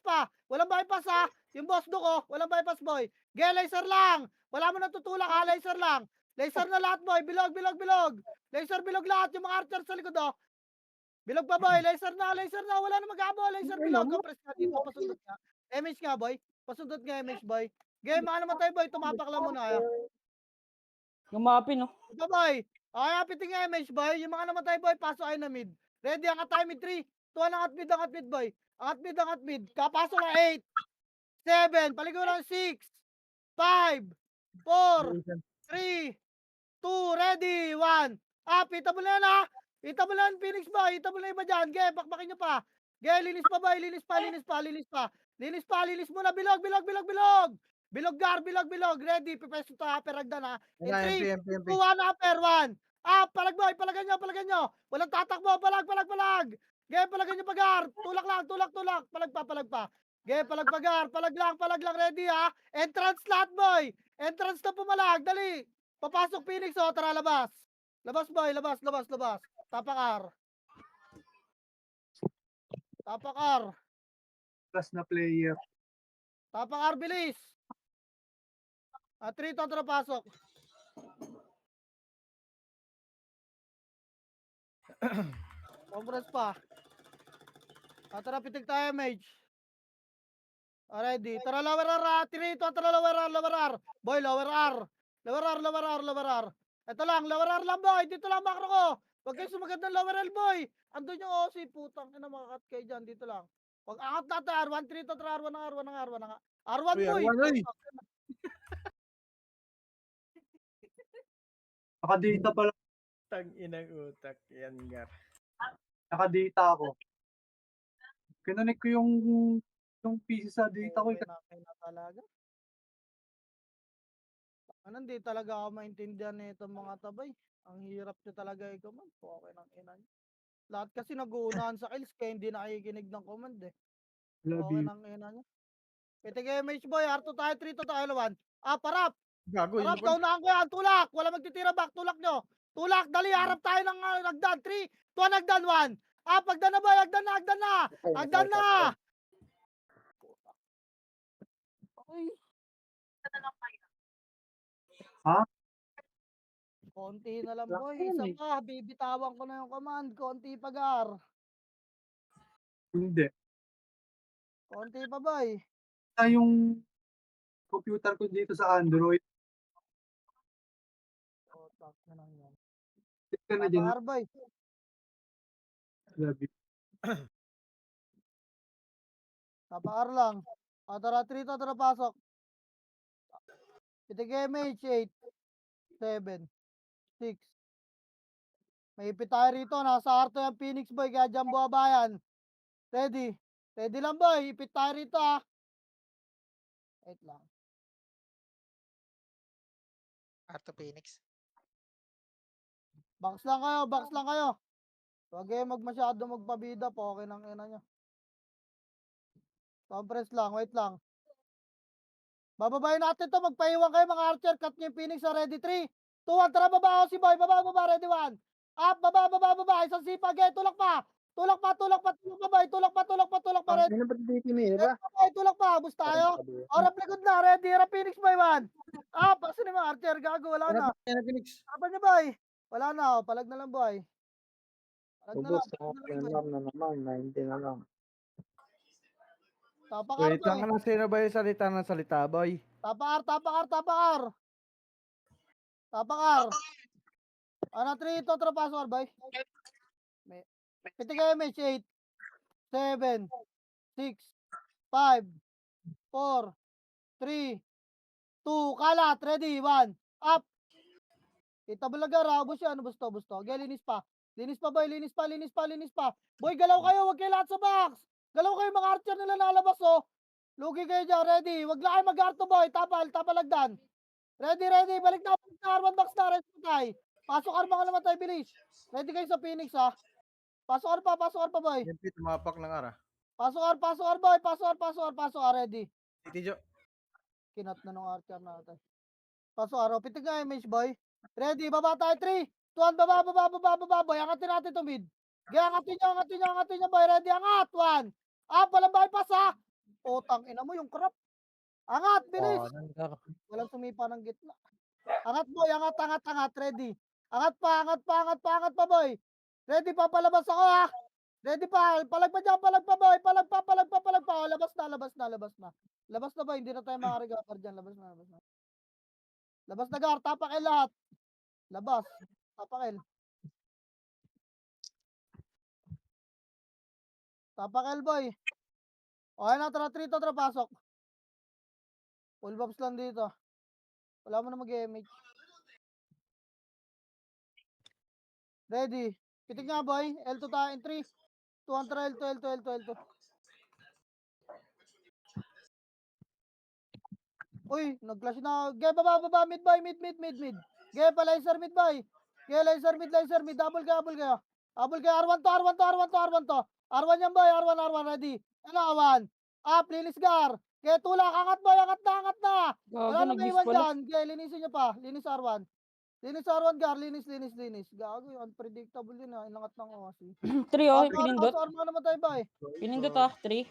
pa. Walang bypass ha. Yung boss do ko, walang bypass boy. Get, laser lang. Wala mo natutulak ha, laser lang. Laser na lahat boy, bilog. Laser bilog lahat, yung mga archer sa likod oh. Bilog pa boy, laser na, wala na mag-abo, laser bilog. Compress nga dito, pasundot nga. MH nga boy, pasundot nga MH boy. Game, mga namatay boy, tumapak lang muna kaya. Gumapin, no? Ito boy, okay, piting nga MH boy, yung mga namatay boy, pasok ay na mid. Ready, angat tayo mid 3, 2, angat mid boy. Angat mid, kapasok na 8, 7, paligo ng 6, 5, 4, 3, 2, ready, 1. Ita mo na yan ha. Ita mo na yan, Phoenix boy. Ita mo na iba dyan. Ge, bakbakin nyo pa. Ge, linis pa boy. Linis muna. Bilog. Bilog. Ready, pipeso to upper hagdan ha. In 3, 2, 1, upper, 1. Palag boy, palagan nyo. Walang tatakbo, palag. Ge, palagan nyo pagar. Tulak lang. Palag pa. Ge, palag lang. Ready ha. Entrance lahat boy. Entrance na pumalag. Dali. Papasok Phoenix oh, tara labas. Labas boy, labas. Tapakar. Plus na player. Tapakar, bilis. 3 to tara pasok. Compress pa. Tara pitik tayo mage. Ready. Tara lower R. 3 to tara lower R. Boy, lower R. Ito lang, lower R lang boy. Dito lang makro ko. Huwag kayo sumagat ng lower L boy. Andun yung OC, putang ina, makakat kayo dyan. Dito lang. Huwag angat natin R1, 3 to tara R1 na. R1 Uy, boy. R1, oy. Nakadita pala. Tag inang utak. Yan, gar. Nakadita ako. Kinonek ko yung PC sa data ko. Okay na talaga. Hindi talaga ako maintindihan nito mga tabay. Ang hirap nyo talaga ikaw man. Okay ng ina nyo. Lahat kasi nag-uunahan sa kills kaya hindi nakikinig ng command eh. Love Okay you. nang ina niya. PTK boy, R2 tayo, 3 to tayo, 1. Parap! Gago, yun Harap, na pala. kaunahan ko yan. Tulak. Wala magtitira back. Tulak nyo. Tulak. Dali. Harap tayo ng nagdan. 3, 2, nagdan, 1. Pagdan na ba? Hagdan na. Hagdan na. Hagdan na. Ay. Ha? Konti na lang, Wala boy. ka yan, Isa eh. pa. Bibitawan ko na yung command. Konti pa, Gar. Hindi. Konti pa, boy. Yung computer ko dito sa Android. Tak na lang yan. Click ka na dyan. Tapakar, boy. Love you. Tapakar lang. Tara, 3 to. Tara, pasok. PTK MH, 8, 7, 6. May ipit tayo rito. Nasa Arto yung Phoenix, boy. Kaya dyan buhabayan. Ready. Ready lang, boy. Ipit tayo rito, Wait lang. Arto Phoenix. Box lang kayo. Box lang kayo. Huwag kayo masyado magpabida po. Okay nang ina nyo. Compress lang. Wait lang. Bababayin natin to. Magpaiwan kayo mga archer. Cut nyo yung Phoenix sa ready. 3, 2, 1. Tara, baba ako si boy. Baba. Ready, 1. Up. Baba. Isang sipag. Tulak pa. Tulak pa, boy. Tulak pa. Ready. Ano ba dito tinira? Tulak pa. Bus tayo. Orap likod na. Ready. Harap Phoenix, boy, 1. Paso ni mga archer. Gago. Wala na. Yan na, Phoenix. Harapan niya, boy. Wala na. Palag na lang, boy. Palag na lang. Ubus. Alarm na naman. 90 na lang. Tapakar, Wait lang boy. ka na, sino ba yung salita ng salita, boy? Tapakar. Ano, 3 ito, trapasor, boy. Piti kayo, match 8, 7, 6, 5, 4, 3, 2, kalat, ready, 1, up. Itabulaga, rabos yan, busto. Okay, linis pa, boy, linis pa. Boy, galaw kayo, wag kayo lahat sa box. Galaw kayo, mga archer nila nalabas, Lugi kayo dyan, ready. Wag lang kayo mag-arto, boy. Tapalagdan. Ready. Balik na, R1 box na, rest patay. Pasok arma ka naman tayo, bilis. Ready kayo sa Phoenix, ha. Pasok arpa, boy. Yan, Pete, tumapak ng ara. Pasok ar, boy. Pasok ar, ready. Titi Jo. Kinat na nung archer natin. Pasok ar, pitig nga image, boy. Ready, baba tayo, 3, 2, 1, baba, boy. Angatin natin to mid. Angatin nyo, boy. Ready, angat, 1. Walang bypass, ha. Tang ina mo yung crap. Angat, bilis. Walang sumipa ng gitna. Angat, boy. Angat. Ready. Angat pa, boy. Ready pa, palabas ako, ha. Ready pa. Palag pa dyan, boy. Palag pa. Labas na. Labas na, boy. Hindi na tayo makarecover dyan. Labas na, Gar. Tapakil lahat. Labas. Tapakil, boy. Okay na, tara, 3 to, tara, pasok. Full box lang dito. Wala mo na mag-MH. Ready. Pitik nga, boy. L2 tayo in 3, 2, 1, tara, L2. Uy, nag-clash na. Baba, mid, boy. Mid. Laser mid, boy. Laser mid. Double kayo. R1 to. R1 yan, boy. R1, ready. Ano, 1. Up, linis, Gar. Tulak, angat, boy. Angat na. Wala Gago, nang nag-miss iwan pala. dyan. Linisin nyo pa. Linis R1. Gar. Linis. Gago, unpredictable yun, ha. Inangat ng OC. 3 pinindot. Pasok, arma naman tayo, boy. Pinindot 3.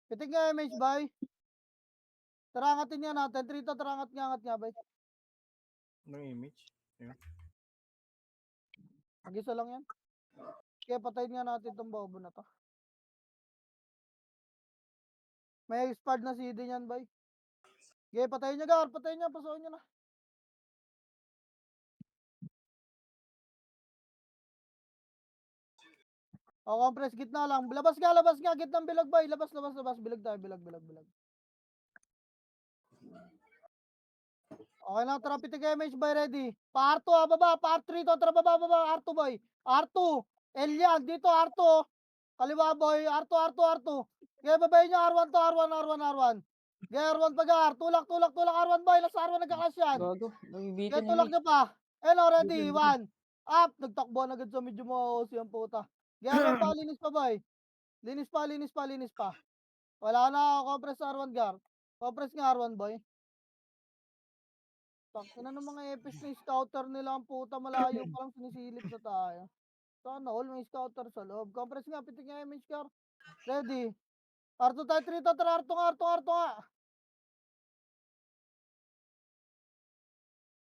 Pitik nga, MH, boy. Tarangatin niya natin. 3 to, tarangat nga, boy. Ng image. Mag-isa lang yan. Kaya patayin nga natin itong bobo na to. May expired na CD niyan, boy. Kaya patayin niya, Gar. Pasukin niya na. Compress, gitna lang. Labas nga. Gitnang bilag, boy. Labas. Bilag tayo. Okay lang, tara, pitik MH, boy, ready. Pa-R2, baba. Pa-R3 to, tara, baba. R2, boy. R2. L yan. Dito, R2. Kaliwa, boy. R2. Kaya babayin niyo, R1 to, R1. Kaya R1 pa, Gar. Tulak, R1, boy. Nasa R1 nagkakas yan. Gago, Kaya nabibitin tulak niyo pa. Hello, ready. 1. Up, nagtakbo na agad sa medyo mo si ang puta. Gaya pa, linis pa boy. Linis pa, linis pa, linis pa. Wala na, compress R1 gar. Compress nga R1 boy. Tangina ng mga epis na scouter nila ang puta, malayo pa lang sinisilip na tayo. Sana all may scouter sa loob. Compress nga, pitik nga image car. Ready. Arto tayo, 3 to, arto nga.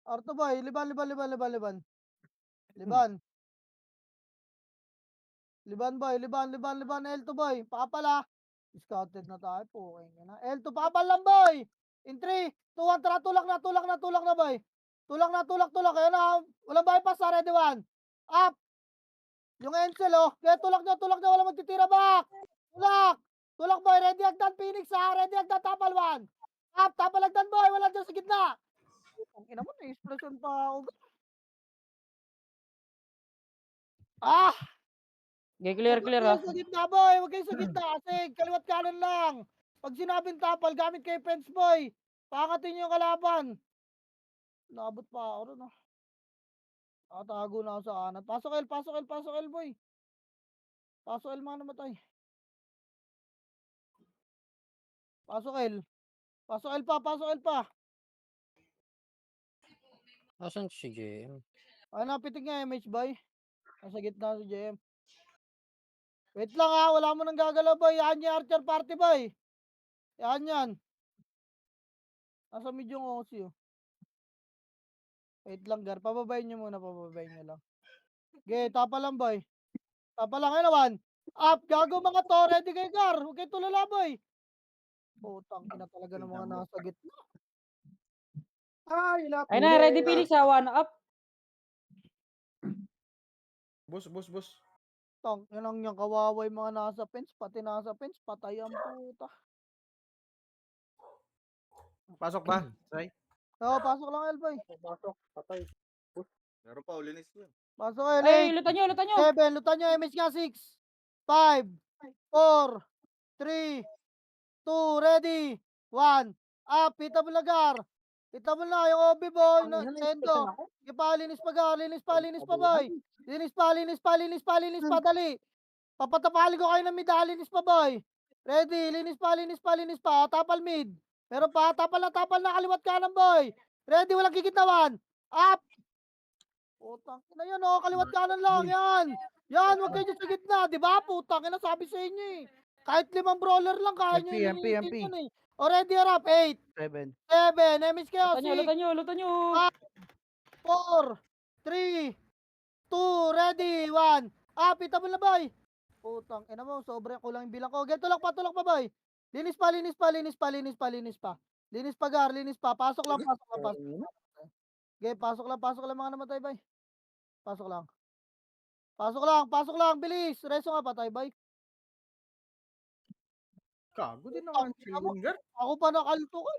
Arto boy, liban. Liban boy, liban. L2 boy, pakapala. Scouted na tayo, pukay na. L2, pakapal lang boy. In 3, 2, 1, tara, tulak na boy. Tulak. Ayan na, walang bypass, ready 1. Up. Yung Encel, oh. Kaya tulak nyo, wala magtitira back. Tulak boy, ready agdan Phoenix ha, ready agdan tapal 1. Up, tapal agdan boy, wala dyan sa gitna. Ang ina mo, na-expression pa ako. Ah! Okay, clear ha. Huwag kayo sa gitna boy, huwag kayo sa gitna kasi kaliwat kanan lang. Pag sinabing tapal, gamit kayo fence boy. Pangatin nyo yung kalaban. Naabot pa ako ron ah. Nakatago na ako sa kanan. Pasok L boy. Pasok L mga namatay. Pasok L pa. Asan si JM? Ay, napitig nga MH boy. Nasa gitna si JM. Wait lang ha, wala mo nang gagalaw boy. Yan yung Archer Party boy. Yan. Nasa medium OC oh. Wait lang gar, pababayin nyo muna, lang. Okay, tapa lang boy. Tapa lang, ayun naman. Up, gago mga to, ready kayo gar. Huwag kayo tulala boy. Putang ina talaga ng mga nasa gitna. Ay, lahat. Ay na, ready Phoenix ha, 1 up. Bus. Tang inang niyang kawawa yung mga nasa fence, pati nasa fence, patay ang puta. Pasok ba? Say. Oo, pasok lang Elboy. Pasok, patay. Meron pa, ulinis ko. Pasok L, Ay, lutan nyo. 7, lutan nyo, MH nga 6, 5, 4, 3, 2, ready, 1, up, pitable na gar. Pitable na, yung OB boy, na, Tendo. Linis pa boy. Linis pa, dali. Papatapali ko kayo ng mid, linis pa boy. Ready, linis pa, tapal mid. Meron pa, tapal na, kaliwat kanan boy. Ready, walang gigitawan. Up. Putang ina yan, oh, kaliwat kanan lang, yan. Yan, wag kayo dyan sa gitna, di ba? Putang ina, sabi sa inyo eh. Kahit 5 brawler lang, kaya nyo MP. yan eh. Already, harap, 8, 7. 7, MS kayo, Lutan 6, nyo. 4, 3, 2, ready, 1. Ah, pitable na boy. Putang ina mo, sobrang kulang yung bilang ko. Okay, tulak pa boy. Linis pa. Linis pa gar, Pasok lang. Okay, pasok lang mga namatay boy. Pasok lang, bilis. Reso nga patay boy. Kago din ang Cancel gar. Ako pa nakalto ko.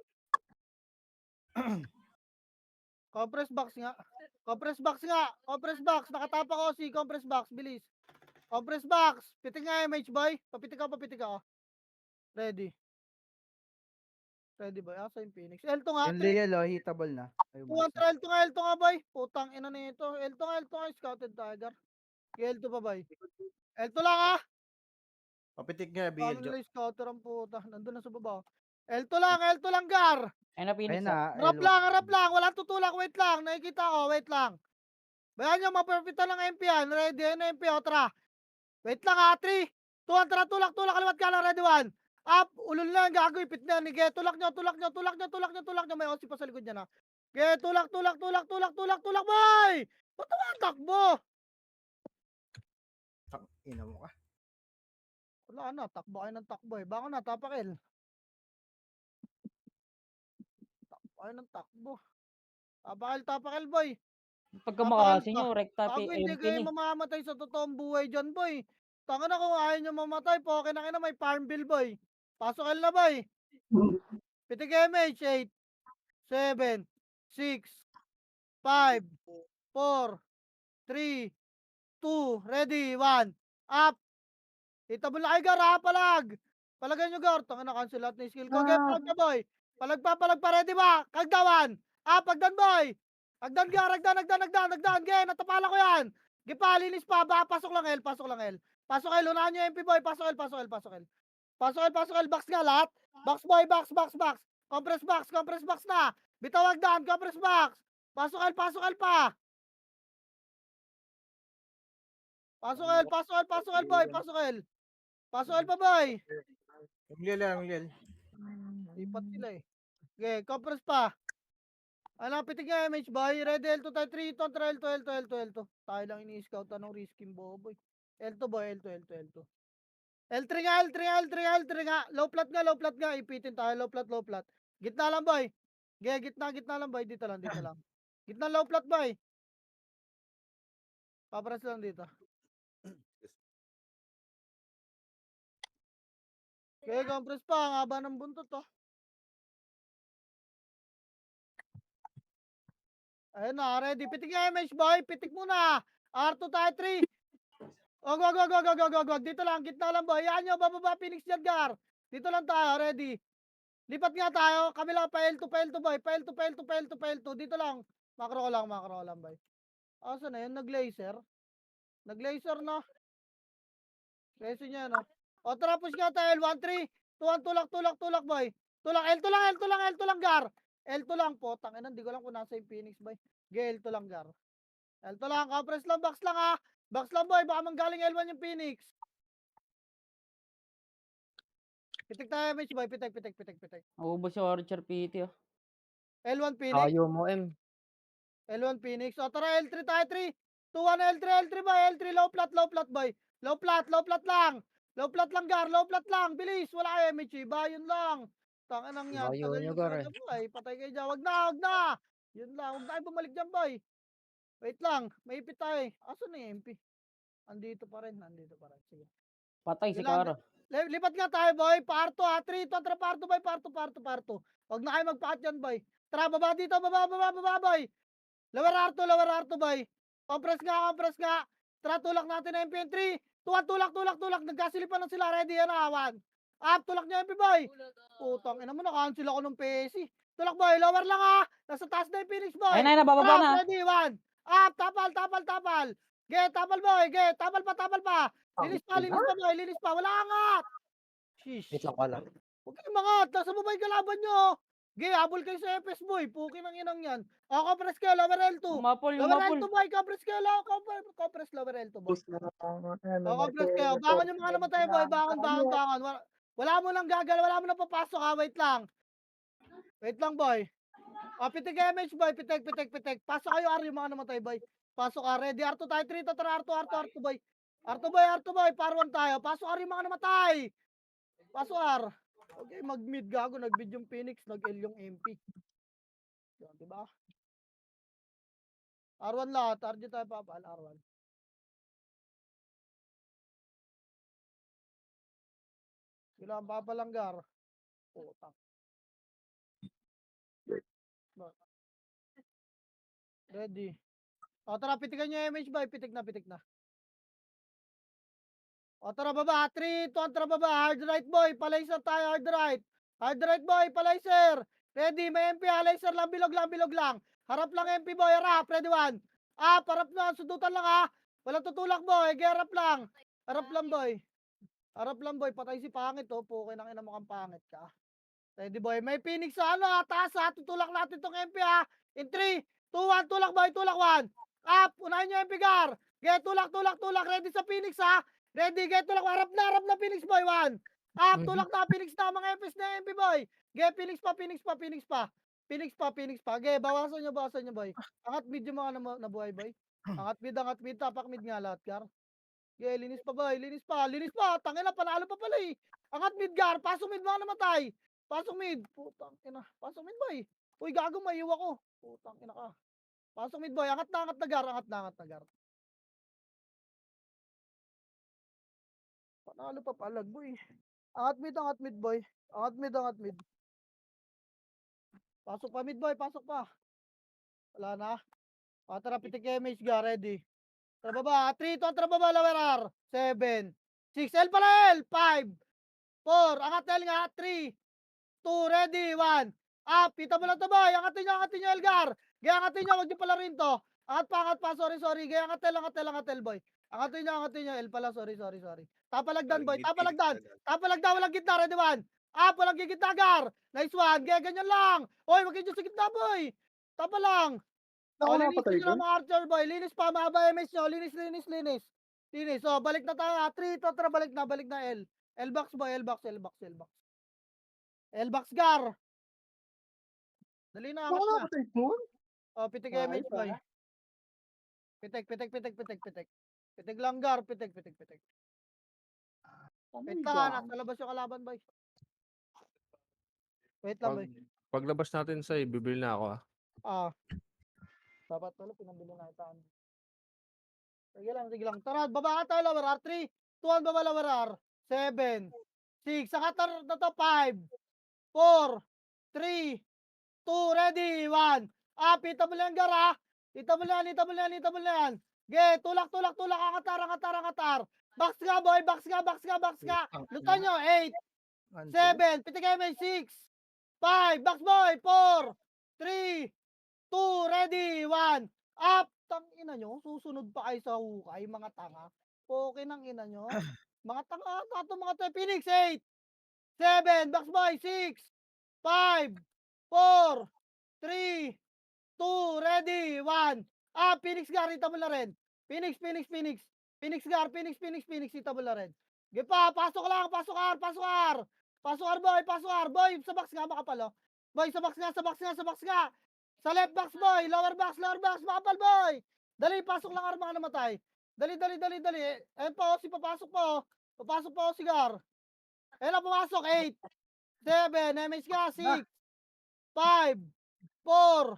Compress box nga. Nakatapa ko si compress box, bilis. Compress box. Pitik nga MH boy. Papitik ka. Ready boy. Asa yung Phoenix? L2 nga. Yung Liel, oh, hitable na. Ay, umalis na. L2 nga boy. Putang ina nito. L2 nga. Scouted tiger. L2 pa boy. L2 lang ha. Papitik nga, Paano BL Jo. nila yung scouter ang puta? Nandun na sa baba. L2 lang gar. Ay na, Phoenix Ayun ha. na. Harap lang. Walang tutulak. Wait lang. Nakikita ko. Wait lang. Bayan nyo, maperfecta ng MP yan. Ready na MP. O, tara. Wait lang ha. 3, 2, 1, tara. Tulak. Kaliwat ka lang. Ready 1. Up. Ulol na. Gago. Ipit na. Nige. Tulak nyo. May OC pa sa likod niya na. Ge. Tulak. Boy. Ba't tumatakbo? Ina mo ka. Wala na. Takbo kayo ng takbo eh. Baka na. Tapakil. Tapakil boy. Pagka makasi nyo, rekta Bago hindi MP kayo ni. mamamatay sa totoong buhay dyan, boy. Tanga na kung ayaw nyo mamatay, poke na kayo na may farm bill, boy. Pasok na, boy. Pitik MH, 8, 7, 6, 5, 4, 3, 2, ready, 1. Up. Itabol na kayo, gar, ha, palag. Palagan nyo, gar. Tanga na, cancel lahat ng skill ko. Okay, palag ka, boy. Palag pa, ready ba? Kagdawan. Up, pagdan, boy. Agdan gar, agdan. Ge, natapala ko yan. Ge pa, linis pa. Ba, pasok lang L. Pasok L, unahan nyo MP boy. Pasok L. Pasok L. Box nga lahat. Box boy, box. Compress box na. Bitaw agdan, compress box. Pasok L pa. Pasok L boy, Pasok L pa boy. Ungliel. Lipat sila eh. Okay, compress pa. Ano, pitik nga MH boy. Ready, L2 tayo, 3, L2. Tayo lang ini-scout. Anong risking boy. L2 boy, L2. L3 nga. Low plat nga. Ipitin tayo, low plat. Gitna lang boy. Gitna lang boy. Dito lang. Gitna low plat boy. Paparas lang dito. Okay, compress pa. Ang haba ng buntot to. Ayun na, ready. Pitik nga MH boy. Pitik muna. R2 tayo, 3. Wag. Dito lang, gitna lang boy. Yan nyo, bababa, Phoenix Jadgar. Dito lang tayo, ready. Lipat nga tayo. Kami lang, pa L2 boy. Pa L2. Dito lang. Macro ko lang boy. Asa na yun? Nag-laser na. Laser niya, no? O, tara, push nga tayo. L1, 3, 2, 1, tulak boy. Tulak, L2 lang, gar. L2 lang po. Tangina, hindi ko lang kung nasa yung Phoenix boy. L2 lang, gar. L2 lang, compress lang, box lang ha. Box lang boy, baka manggaling L1 yung Phoenix. Pitik tayo, MH boy. Pitik. Naubos yung Archer PT, oh. L1 Phoenix. Ayaw mo, M. L1 Phoenix. O tara, L3 tayo, 3, 2, 1, L3 boy. L3, low plat boy. Low plat lang. Low plat lang. Bilis, wala kayo, MH. Iba, yun lang. Tangan yan. Ayaw Tagal nyo, yung gar, talaga boy. Patay kayo dyan. Wag na. Yun lang. Wag na kayo bumalik dyan boy. Wait lang. May ipit tayo eh. Asan na yung MP? Andito pa rin. Sige. Patay si Yun lang. Kara. Lipat nga tayo boy. Parto ha. 3, 2, tara parto boy. Parto. Wag na kayo magpakat yan boy. Tara, baba dito. Baba boy. Lower R2 boy. Compress nga. Tara, tulak natin na MP. 3, 2, 1, tulak. Nagkasilipan na sila. Ready yan ha. 1. Up, tulak niya MP boy. Putang ina mo, na-cancel ako ng PC. Tulak boy, lower lang ha. Nasa taas na yung Phoenix boy. Ayun na, nabababa na. Ready, 1. Up, tapal. Tapal boy. Tapal pa. Linis pa. Wala angat. Sheesh. Wait lang pala. Huwag kayong mangat. Nasa baba yung kalaban nyo. Habol kayo sa FS boy. Puki ng inang yan. Compress kayo, lower L2. Umapol. Lower L2 boy, compress kayo, compress lower L2 boy. Compress kayo. Bakon yung mga namatay boy. Bakon. Wala mo nang wala mo nang papasok ha. Wait lang boy. Pitik MH boy. Pitik. Pasok kayo R yung mga namatay boy. Pasok ka. Ready. R2 tayo. 3 to tara. R2 boy. R2 boy. Parwan tayo. Pasok R yung mga namatay. Pasok R. Okay, mag-mid gago. Nag-mid yung Phoenix. Nag-L yung MP. Yan, diba? R1 lahat. RG tayo papal. R1. Sila ang papalanggar. Putang. Ready. O tara, pitikan nyo MH boy. Pitik na. O tara baba. 3, 2, tara baba. Hard right boy. Palaser tayo. Hard right boy. Palaser. Ready. May MP. Laser lang. Bilog lang. Harap lang MP boy. Harap. Ready 1. Harap na. Sundutan lang ha. Walang tutulak boy. Harap lang. Harap lang boy. Patay si pangit oh. Pukin ang ina mo kang pangit ka. Ready boy. May Phoenix sa ano ha. Taas ha. Tutulak natin tong MP ha. In 3, 2, 1. Tulak boy. Tulak 1. Up. Unahin nyo MP gar. Tulak. Ready sa Phoenix ha. Ready. Tulak. Harap na Phoenix boy. 1. Up. Tulak na. Phoenix na. Mga FS na MP boy. Phoenix pa. Bawasan nyo boy. Angat mid yung mga nabuhay boy. Angat mid. Tapak mid nga lahat gar. Linis pa boy. Linis pa. Tangina, panalo pa pala eh. Angat mid gar. Pasok mid mga namatay. Pasok mid. Putang ina. Pasok mid boy. Uy, gago, maiiwa ko. Putang ina ka. Pasok mid boy. Angat na gar. Panalo pa palag boy. Angat mid boy. Angat mid. Pasok pa mid boy. Pasok pa. Wala na. Tara, pitik MH ga. Ready. Tara baba. 3, 2, tara baba. Lower R. 7, 6. L pala L. 5, 4. Angat L nga. 3, 2. Ready. 1. Up. Pita mo lang to boy. Angatin nyo Elgar. Gaya angatin nyo, wag nyo pala rin to. Angat pa, sorry. Gaya angatel, boy. Angatin nyo, L pala, sorry. Tapalagdan, boy, tapalagdan, walang gitna, ready one. Walang gigitna, Gar. Nice one, gaya ganyan lang. Oy, wag kayo dyan sa gitna, boy. Tapa lang. Ako Linisin napatay nyo doon. ng mga archer, boy. Linis pa, mahaba MS nyo. Linis. So, balik na tayo. 3, totra, balik na L. L-box, boy, L-box. L-box, Gar. Dali na, Ako angat na. napatay doon. Oh, pitik Ayos, image, boy. Pitik. Pitik lang, Gar. Pitik. Wait lang, nasa labas yung kalaban, boy. Wait lang, boy. Paglabas natin sa bibili na ako Dapat pala, pinambili na ito. Sige lang. Tara, baba ka tayo, lower R. 3, 2, 1, baba, lower R. 7, 6, saka na to, 5, 4, 3, 2, ready, 1. Pita mo lang, Gar, ha. Ita mo yan. Ge, tulak, angatar. Box ka, boy, box ka. Lutan nyo, 8, 7, pitik kayo may 6, 5, box boy, 4, 3, 2, ready, 1. Tang ina nyo, susunod pa kayo sa hukay, mga tanga. Okay ng ina nyo. Mga tanga, tato mga to, Phoenix, 8, 7, box boy, 6, 5, 4, 3, 2, ready, 1. Phoenix Gar, ita mo na rin. Phoenix Gar, ita mo na rin. Sige pa, pasok lang, pasok R. Pasok R, boy, sa box nga, makapal, oh. Boy, sa box nga. Sa left box, boy, lower box, makapal, boy. Dali, pasok lang R, mga namatay. Dali. Ayun pa, papasok pa, si Gar. Ayun na, pumasok, 8, 7, MH nga, 6, 5, 4,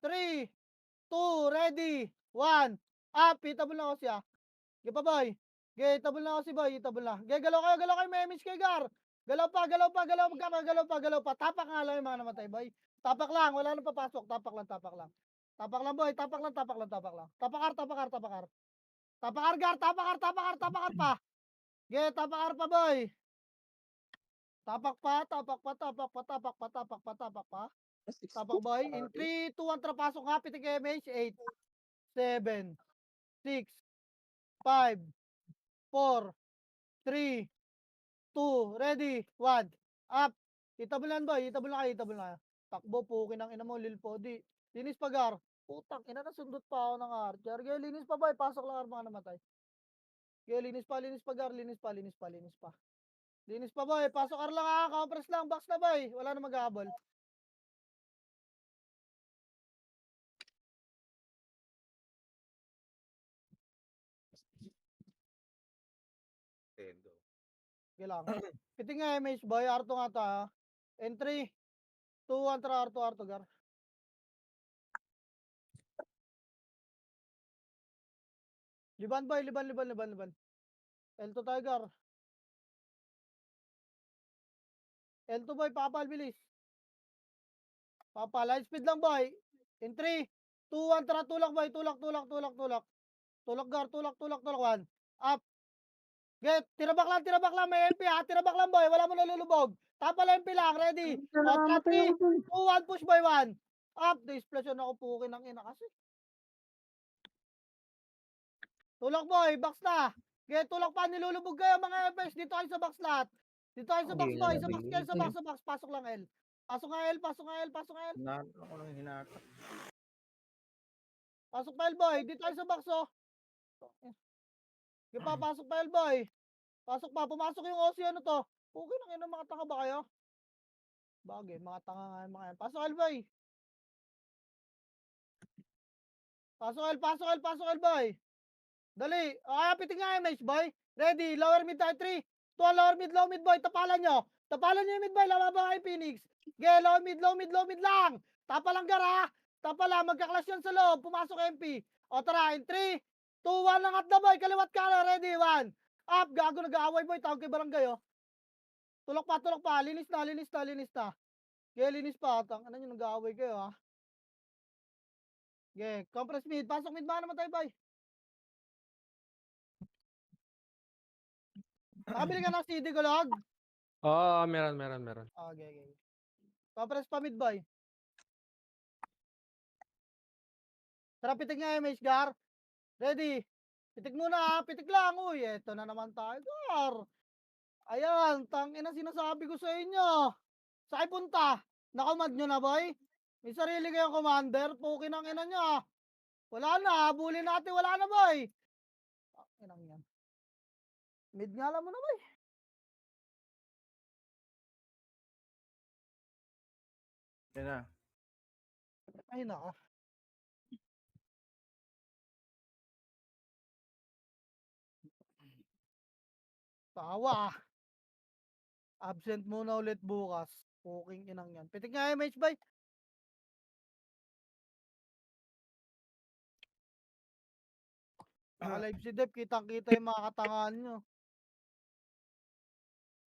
3, 2, ready, 1. Itabol na ako siya. Ge pa, boy. Itabol na ako si boy, galaw kayo, may image kay Gar. Galaw pa. Tapak nga lang yung mga namatay, boy. Tapak lang, wala nang papasok. Tapak lang. Tapak lang, boy. Tapak lang. Tapak R. Tapak R, Gar. Tapak R pa. Tapak R pa, boy. Tapak pa. Tapak, boy. In 3, 2, 1, pasok nga. Pitik MH. 8, 7, 6, 5, 4, 3, 2, ready, 1. Itabulan, boy. Itabul na kayo. Takbo, pukin ng ina mo, Lil Podi. Linis pa, Gar. Putang ina, nasundot pa ako ng archer. Linis pa, boy. Pasok lang, mga namatay. Linis pa, Gar. Linis pa, boy. Pasok ar lang, ha. Compress lang. Box na, boy. Wala na mag-aabol. Sige lang. Piting nga, MH, boy. Arto nga ta, ha. Entry. 2, 1, tara, Arto, Gar. Liban, boy. L2 tayo, Gar. L2, boy. Papal, bilis. Line speed lang, boy. In 3, 2, 1, tara, tulak, boy. Tulak. Tulak, Gar. Tulak, 1. Get, tirabak lang, may MP, ha. Tirabak lang, boy. Wala mo nalulubog. Tapal MP lang, ready. Tara, 3, 2, 1, push, boy, 1. Displace ako, pukin ng ina kasi. Tulak, boy. Box na. Get, tulak pa. Nilulubog kayo, mga FS. Dito kayo sa box lahat. Dito kayo sa box, boy. Sa box. Pasok lang, L. Pasok nga, L. Pasok nga, L. Hinatak. Pasok pa, L, boy. Dito tayo sa box, oh. Sige pa, pasok pa, L, boy. Pasok pa. Pumasok yung OC, ano to. Okay lang yun, mga tanga ba kayo? Bagay, mga tanga nga yung mga yan. Pasok, L, boy. Pasok, L, boy. Dali. Piting nga, MH, boy. Ready. Lower mid tayo, 3, 2, low mid, boy. Tapalan nyo yung mid, boy. Lamaba kayo, Phoenix. Low mid lang. Tapalang, Gar, ha. Tapalang, magkaklas yan sa loob. Pumasok MP. O, tara, in 3, 2, 1 lang at na, boy. Kaliwat ka na, ready, 1. Gago, nag-aaway, boy. Tawag kay barangay, oh. Tulak pa. Linis na. Linis pa. Ano nyo, nag-aaway kayo, ha. Compress mid. Pasok mid, ba naman tayo, boy. Nakabili ka ng CD, Gulog? Oo, meron. Okay. Compress pa mid, boy. Tara, pitik nga MH, Gar. Ready? Pitik muna ha, pitik lang. Uy, eto na naman tayo, Gar. Ayan, tangina sinasabi ko sa inyo. Saan kayo punta? Nakamad nyo na, boy? May sarili kayong commander? Pukin ang ina nyo. Wala na, habulin natin, wala na, boy. Inang yan. Mid nga lang mo na, boy. Yan na. Ay, nako. Tawa ah. Absent muna ulit bukas. Puking inang yan. Pitik nga MH, boy. Naka-live si Dep, kitang-kita yung mga katangahan nyo.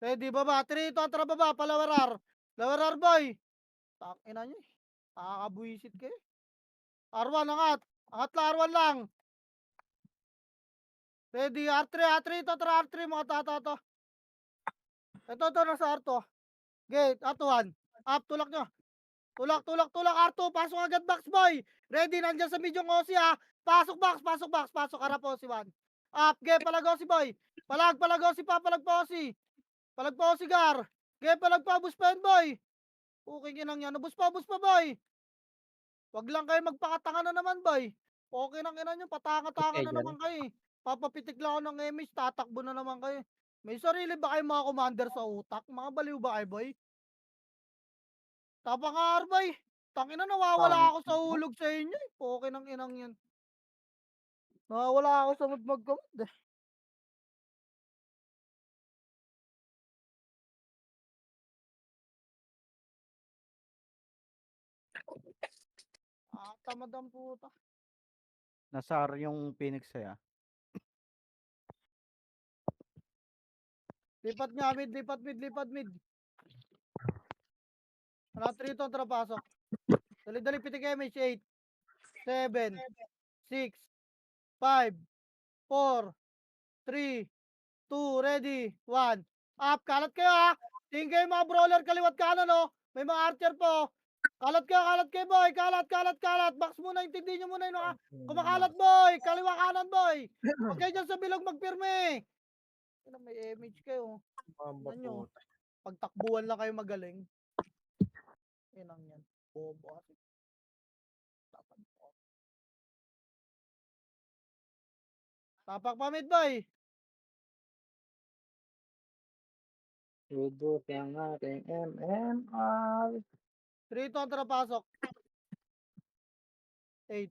Ready, baba. 3, 2, tara baba. Palawarar. Lawarar, boy. Takina nyo eh. Nakakabuisit kayo. R1, angat. Angat lang, R1 lang. Ready, R3, R3. Ito, tara R3, mga tata to. Ito, nasa R2. Gate, R1. Up, tulak nyo. Tulak, R2. Pasok agad box, boy. Ready, nandyan sa medium Osi ha. Pasok box. Harap Osi 1. Up, gate, palag Osi, boy. Palag Osi pa, palag pa Osi. Palag pa Osi, Gar. Gate, palag pa, bus pa yun, boy. Puking inang yan. Bus pa, boy. Wag lang kayo magpakatanga na naman, boy. Okay nang ina nyo, patanga-tanga Okay, na dyan. naman kayo. Papapitik lang ako ng image, tatakbo na naman kayo. May sarili ba kayo mga commander sa utak? Mga baliw ba kayo, boy? Tapangar, boy. Tangina, nawawala ako sa hulog sa inyo. Okay nang inang yan. Nawawala ako sa magkamad eh. Tamad ang puta. Nasar yung Phoenix eh. Lipat nga mid. Ano, 3 to, pasok. Dali, pitik MH. 8, 7, 6, 5, 4, 3, 2, ready, 1. Up, kalat kayo ha. Tingin kayo mga brawler, kaliwat kanan no. May mga archer po. Kalat kayo boy. Kalat. Box muna, intindihin nyo muna yun ha. Kumakalat boy. Kaliwa kanan boy. Huwag kayo dyan sa bilog magpirme. May image kayo. Mamba Ano? puta. Pagtakbuhan lang kayo magaling. Inang yan. Bobo kasi. Tapak pa mid boy. Rudot ang ating MMR. 3 to, tara pasok. 8,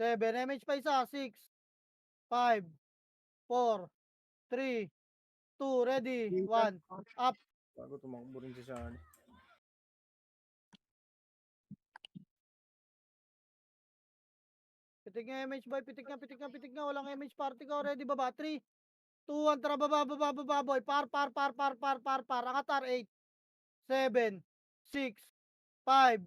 7, MH pa isa. 6, 5, 4, 3, 2, ready, 1. Up. Bago tumakbo rin si Sani. Pitik nga MH boy, pitik nga. Walang MH party ka already, baba. 3, 2, 1, tara baba boy. Par. Angat R, 8, 7, 6, 5,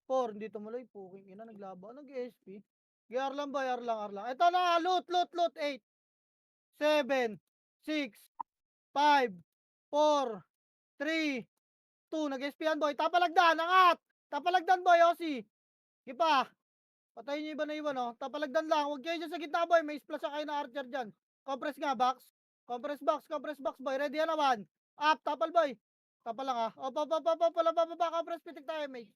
4. Hindi tumuloy, puking ina, naglaban. Nag-SP. GR lang boy, R lang. Ito na, loot. 8, 7, 6, 5, 4, 3, 2. Nag-SP yan boy. Tapalagdan, angat. Tapalagdan boy, Osi. Gipa. Patayin nyo iba na iba, no? Tapalagdan lang. Huwag kayo dyan sa gitna, boy. May splash kayo na archer dyan. Compress nga, box. Compress box, boy. Ready na naman. Up, tapal, boy. Tapal lang, ha. Pala, compress, pitik tayo, mate.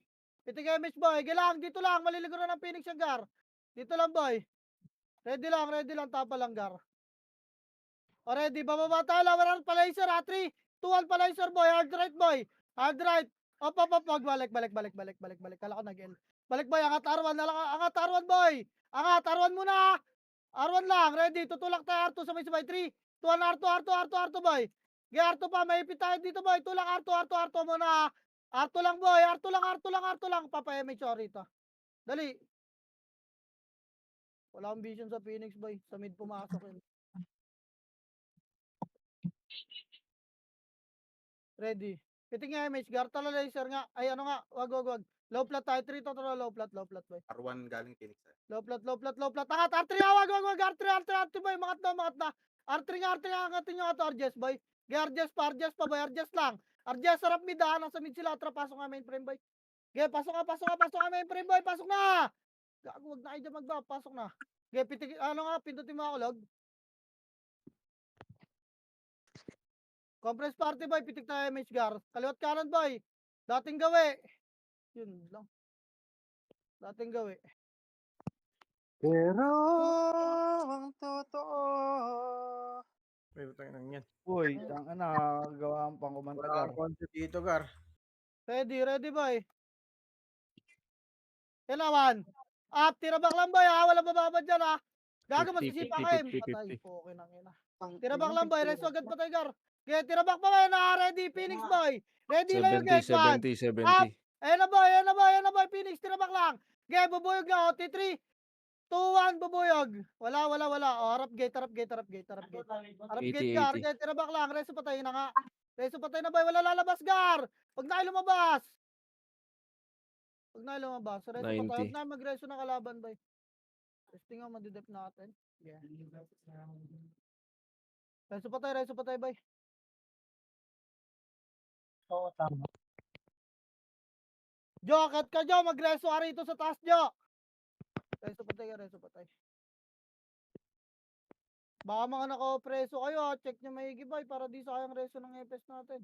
Pitik MH, boy. Gilang, dito lang. Maliligo na ng Phoenix yung Gar. Dito lang, boy. Ready lang. Tapal lang, Gar. O, ready. Bababa tayo. Lawaran, palaser, ha. 3, 2, 1, palaser, boy. Hard right, boy. Hard right. Op. Balik. Kala ko nag-L. Balik boy, angat R1 boy. Angat R1 muna. R1 lang, ready. Tutulak tayo R2 sabay-sabay. 3, 2, 1, R2 boy. R2 pa, may ipit tayo dito boy. Tulak R2 muna. R2 lang boy, R2 lang. Papa-MH rito. Dali. Wala akong vision sa Phoenix boy. Sa mid pumasok yun. Ready. Piting nga MH, Gartala laser nga. Ay ano nga, wag. Low plat tayo, 3 to low plat boy. R1 galing Phoenix. Low plat. Angat, R3 wag. R3 boy, mangat na. R3 nga, angatin nyo ito, RJS boy. RJS pa boy, RJS lang. RJS sarap mid ha, nasa mid sila, pasok nga mainframe boy. Pasok nga mainframe boy, pasok na. Gago, wag na kayo dyan mag-buff. Pasok na. Okay, ano nga, pindutin mo ako, log. Compress party boy, pitik tayo MH Gar. Kaliwat kanan boy. Dating gawi. Yun lang. Dating gawi. Pero ang totoo. Ay, butang nang yan. Uy, tangina, gawa ang pangkumanta, Wala Gar. kang content dito, Gar. Ready boy. Kailangan. Tira back lang boy ha. Wala bababa dyan ha. Gago, 50, masisipa 50, kayo. 50, Patay 50. po, okay nang ina. Ang Tira back ina, lang boy. picture Resto mo. agad patay Gar. Okay, tira back pa kayo na. Ready, Phoenix boy. Ready lang yung gate 1. Ayan na boy, Phoenix, tira back lang. Okay, bubuyog na. T3, 2, 1, bubuyog. Wala. O, harap gate. Harap gate, Gar. Okay, tira back lang. Resto patay na nga. Resto patay na boy. Wala lalabas, Gar. Huwag na kayo lumabas. Resto patay. Huwag na mag-resto na kalaban, boy. Testing nga, madidep natin. Yeah. Resto patay, boy. Oo, tama. Jo, kat ka, Jo. Mag-resto ka rito sa taas, Jo. Resto patay. Baka mga naka-preso kayo, ha. Check nyo maigi, boy, para di sayang resto ng EPS natin.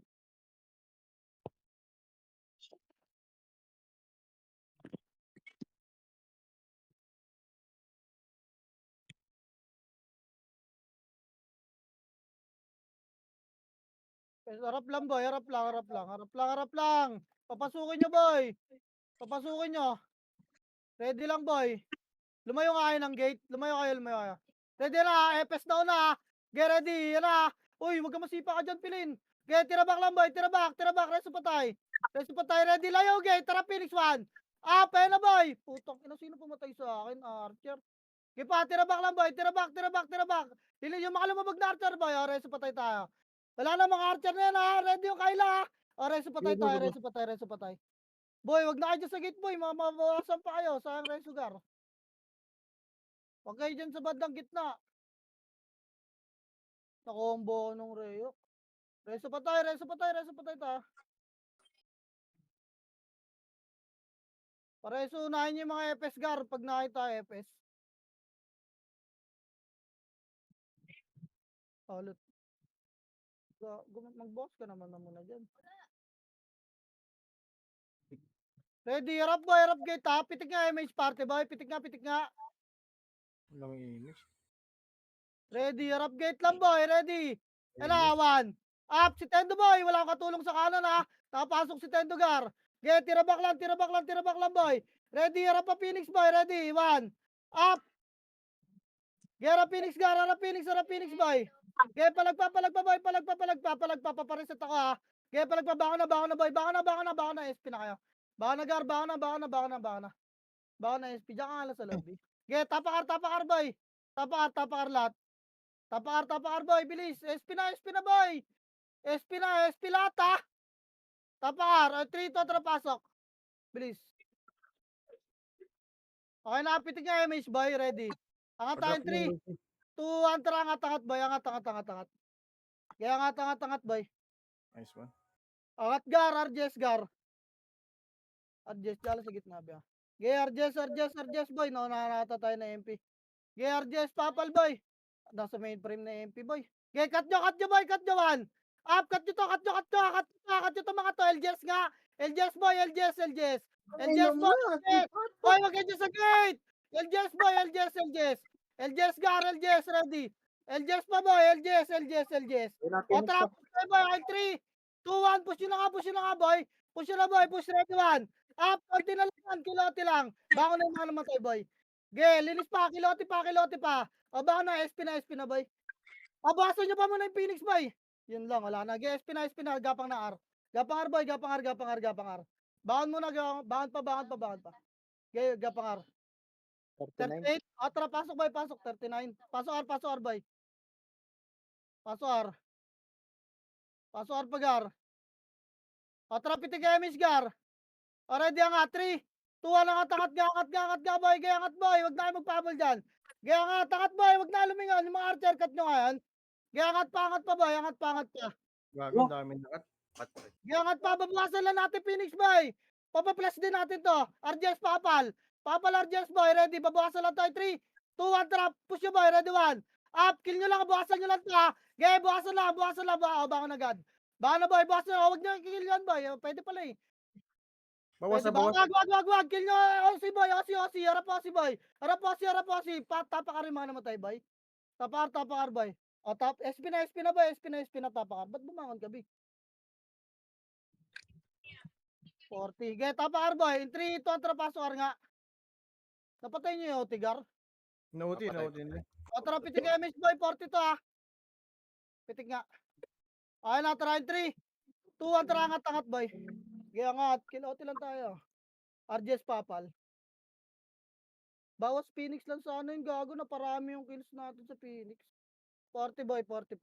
Harap lang, boy. Harap lang. Papasukin nyo, boy. Ready lang, boy. Lumayo nga kayo ng gate. Lumayo kayo. Ready na, EPS na una. Get ready, yan na. Uy, wag ka masipa ka dyan, Pilin. Okay, tira back lang, boy. Tira back. Resto patay. Ready, layo, gate. Tara, Phoenix 1. Ayan na, boy. Putang ina, sino pumatay sa akin? Archer. Okay pa, tira back lang, boy. Tira back. Dili yung makalumabag na Archer, boy. Resto patay tayo. Wala na mga Archer na yan, ha. Ready yung Kayla, ha. Resto patay tayo. Resto patay. Boy, wag na kayo dyan sa gate, boy. Mabawasan pa kayo. Sayang Resto, Gar. Huwag kayo dyan sa bandang gitna. Nakombo nung Reo. Resto patay ta. Pareso unahin yung mga EPS, Gar, pag nakita EPS. Halot. Mag-boss ka naman na muna dyan. Ready, harap boy, harap gate ha. Pitik nga MH party boy, pitik nga. Walang inis. Ready, harap gate lang boy, ready. Elawan. Up, si Tendo boy, wala akong katulong sa kanan ha. Nakapasok si Tendo, Gar. Get, tira back lang boy. Ready, harap pa Phoenix boy, ready. 1. Up. Get, harap Phoenix, Gar, harap Phoenix boy. Get, palagpa boy, palagpa, papareset ako ha. Get, palagpa, baka na boy, baka na, SP na kayo. Baka na, Gar, baka na. Baka na, SP, diyan ka nga lang sa lobby. Get, tapakar boy. Tapakar lahat. Tapakar boy, bilis. SP na boy. SP lahat ha. Tapakar, 3 to, tara pasok. Bilis. Okay na, pitik nga MH boy, ready. Angat tayo 3, 2, 1, tara, angat boy, angat. Kaya angat boy. Nice one. Angat Gar, RJS Gar. RJS, dala sa gitna ba? Gay RJS boy, naunata tayo na MP. Gay RJS papal boy. Nasa mainframe na MP boy. Gay, cut nyo 1. Up, cut nyo to mga to. LJS nga. LJS boy. LJS boy. Boy, wag kayo sa gate. LJS boy. LJS Gar, LJS ready. LJS pa boy. LJS. O trap boy, 3, 2, 1, push nyo na nga boy. Push ready 1. Up, konti na lang, kiloti lang. Bako na yung mga namatay boy. Ge, linis pa, kiloti pa. O baka na, SP na boy. Abaso nyo pa muna yung Phoenix boy. Yun lang, wala na. Ge, SP na, gapang na R. Gapang R boy, gapang R. Bakan muna, bakan pa. Ge, gapang R. 38, tara, pasok boy, 39. Pasok R boy. Pasok R pa Gar. O tara, pitig MH Gar. Already angat, 3, 2, 1, angat boy, gaya angat boy, wag na kayo magpabol dyan. Gaya angat boy, wag na lumingon, yung mga archer cut nyo ngayon. Gaya angat pa boy, angat pa. Gago, dami nakat. Patay. Gaya angat pa, babawasan lang natin Phoenix boy. Papaplus din natin to, RJS papal. Papal RGS boy, ready. Babawasan lang tayo. 3, 2, 1, trap. Push nyo boy, ready 1. Up, kill nyo lang, bawasan nyo lang to ha. Okay, bawasan lang. Bangon agad. Bangon na boy, bawasan. Huwag nyo kill yan boy. Pwede pala eh. Bawas Pwede na ba? bawas. Wag. Kill nyo. Osi boy, Osi. Harap boy. Harap Osi. Tapakar yung mga namatay boy. Tapakar boy. O, SP na boy. SP na tapakar. Ba't bumangon ka, Bi? 40. Okay, tapakar boy. In 3, 2, pasok nga. Napatay nyo yung Tigar. Nauti na. O, tara, pitik MH boy. 40 to ha. Pitik nga. Ayun na, tara. In 3, 2, 1, tara. Angat boy. Okay, angat. Kill OT lang tayo. RGS Papal. Bawas Phoenix lang sana yung gago na parami yung kills natin sa Phoenix. 40 boy, 40.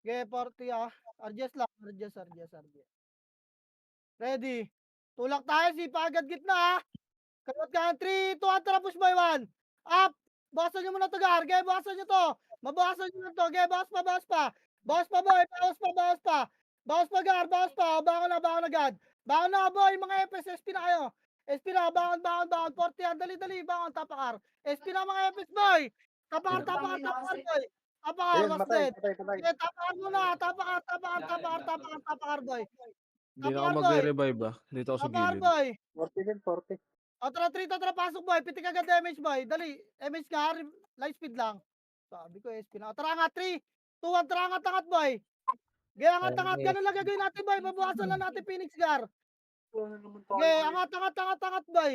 Okay, 40 ah. RGS lang, RGS. Ready. Tulak tayo, sipa agad gitna ah. Kawat ka, 3, 2, 1, tara, push boy 1. Up. Bawasan nyo muna to, Gar. Okay, bawasan nyo to. Mabawasan nyo na to. Okay, bawas pa. Bawas pa, boy. Bawas pa, Gar. O, bangon na agad. Bangon na, boy. Mga FS, SP na kayo. SP na, bangon. 40 yan. Dali, bangon, tapakar. SP na mga FS, boy. Tapakar, boy. Tapakar, Ayun, was matay. dead. Okay, tapakar muna. Tapakar, boy. Hindi na ako Tapakar, boy. magre-revive Dito ako sa Tapakar, gilid. boy. 40 din, 40. O, tara, 3, tara, pasok, boy. Pitik agad damage, boy. Dali. MH ka, light speed lang. Sabi ko, SP na. O, tara nga, 3, 2, 1, tara, angat, boy. Gaya, angat. Ganun lang gagawin natin, boy. Mabukasan lang natin, Phoenix Gar. Okay, angat, boy.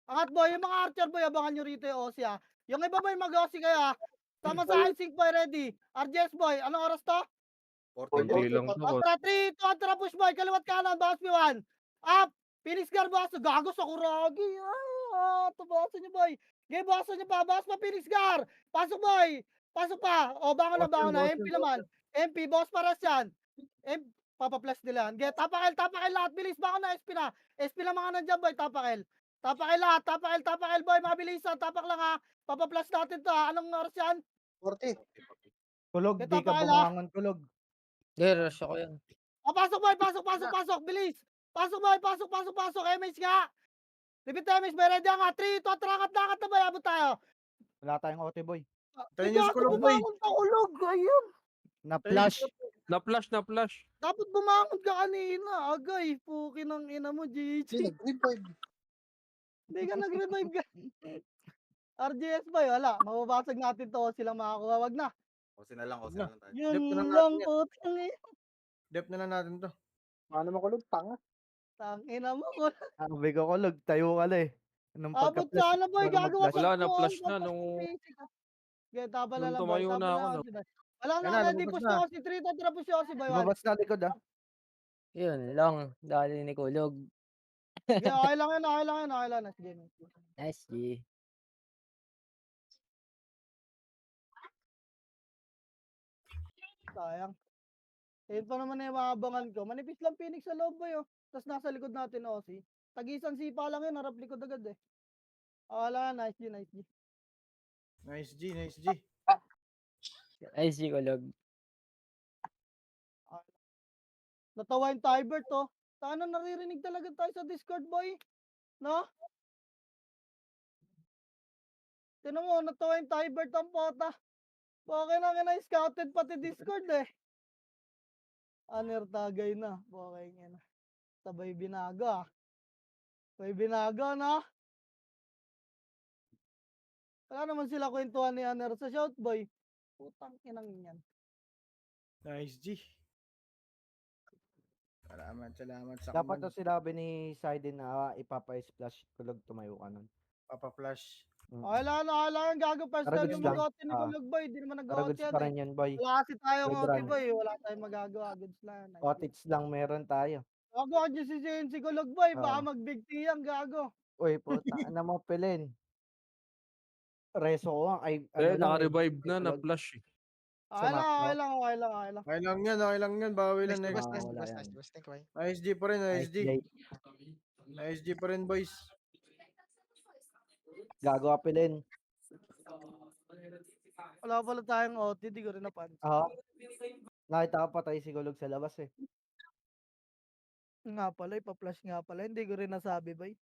Angat, boy. Yung mga archer, boy, abangan nyo rito yung OC, ha. Yung iba, boy, mag-OC kayo, ha. Sama sa akin, sync, boy, ready. RGS, boy. Anong oras to? 40 lang to. O, tara, 3, 2, 1, tara, push, boy. Kaliwat kanan, bawas P1. Up. Phoenix Gar, bawas. Gago sa kuragi. Tubawasan nyo, boy. Okay, bawasan nyo pa. Bawas pa, Phoenix Gar. Pasok, boy. Pasok pa. O, bangon na. MP naman. MP, bawas para yan. Papa-plus nila. Okay, tapakil lahat. Bilis, bangon na. SP na mga nandyan, boy. Tapakil lahat. Tapakil, boy. Mabilisan. Tapak lang, ha. Papa-plus natin to, ha. Anong oras yan? 40. Kulog, Kita di ka pa, ala. bumangon, kulog. Rush ako yan. Pasok, boy. Pasok. Bilis. Pasok, boy. Pasok. MH nga. Repeat MH, boy. Ready nga. 3, 2, angat na, boy. Abot tayo. Wala tayong OT, boy. Tayo nyo sa kulog, boy. Bumangon ka, ulog. Ayun. Na-flash. Na-flash. Dapat bumangon ka kanina. Agay. Puki ng ina mo, GG. Nag-revive. Hindi ka nag-revive ka. RGS, boy. Wala. Mababasag natin to. Silang makakuha. Wag na. Kasi na lang tayo. Yun Dep na lang lang, natin yan. putang ina. Dep na lang natin to. Ano makulog, tanga. Tangina mo. Sabi ko, kulog, tayo ka na eh. Nung Abot pagka-flash, sana, boy. para Gagawa mag-flash. Wala, sa na-flash na nung Taba na nung lang, boy. tumayo na ako. Wala Yan na, na, ready. lumabas Push na. na si 3. Tara, push si boy. Lumabas na likod ah. Yun lang. Dali ni Kulog. Okay lang yan. Sige. Nice, G. Sayang. Ayun pa naman na yung maabangan ko. Manipis lang Phoenix sa loob, boy, oh. Tapos nasa likod natin, OC. Tagisan sipa lang yun, harap likod agad eh. Wala, nice G. Nice G. Nice, G, Kulog. Natawa yung Tybert, oh. Sana naririnig talaga tayo sa Discord, boy. No? Tinan mo, natawa yung Tybert ang pota. Okay lang na scouted pati Discord eh. Aner tagay na. Okay nga na. Sabay binago ah. Sabay binago, no? Wala naman sila kwentuhan ni Aner sa Shoutboy. Putang inang yan. Nice G. Salamat sa Dapat command. to sinabi ni Saiden na ipapa-splash kulog tumayo ka nun. Papa-flash. Okay lang. Gago first Para time goods yung lang. mag-OT ni Kulog, boy. Di naman Para nag-OT goods yan pa eh. rin yun, boy. Wala kasi tayong Good OT, run. boy. Wala tayong magagawa. Goods lang. Nice. Otits lang meron tayo. Gago ako dyan si Kulog, boy. Baka Oo. mag-big T yan, gago. Uy, puta na mo pilin. Reso ko nga. Ay, ano lang eh. Naka-revive na, Kulog. na-flash eh. Sa Okay macro. lang. Okay lang yan. Bawi lang Nice, next. wala yan. Thank you, Nice G pa rin, Nice play. Nice G pa rin, boys. Gago ka pilin. Wala pala tayong OT. Di ko rin napansin. Oo. Nakita ko patay si Kulog sa labas eh. Nga pala, ipa-flash nga pala. Hindi ko rin nasabi, bay.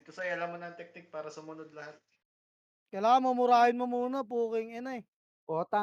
Ito sa'yo, alam mo na ang teknik para sumunod lahat. Kailangan mamurahin mo muna, puking ina eh. Putang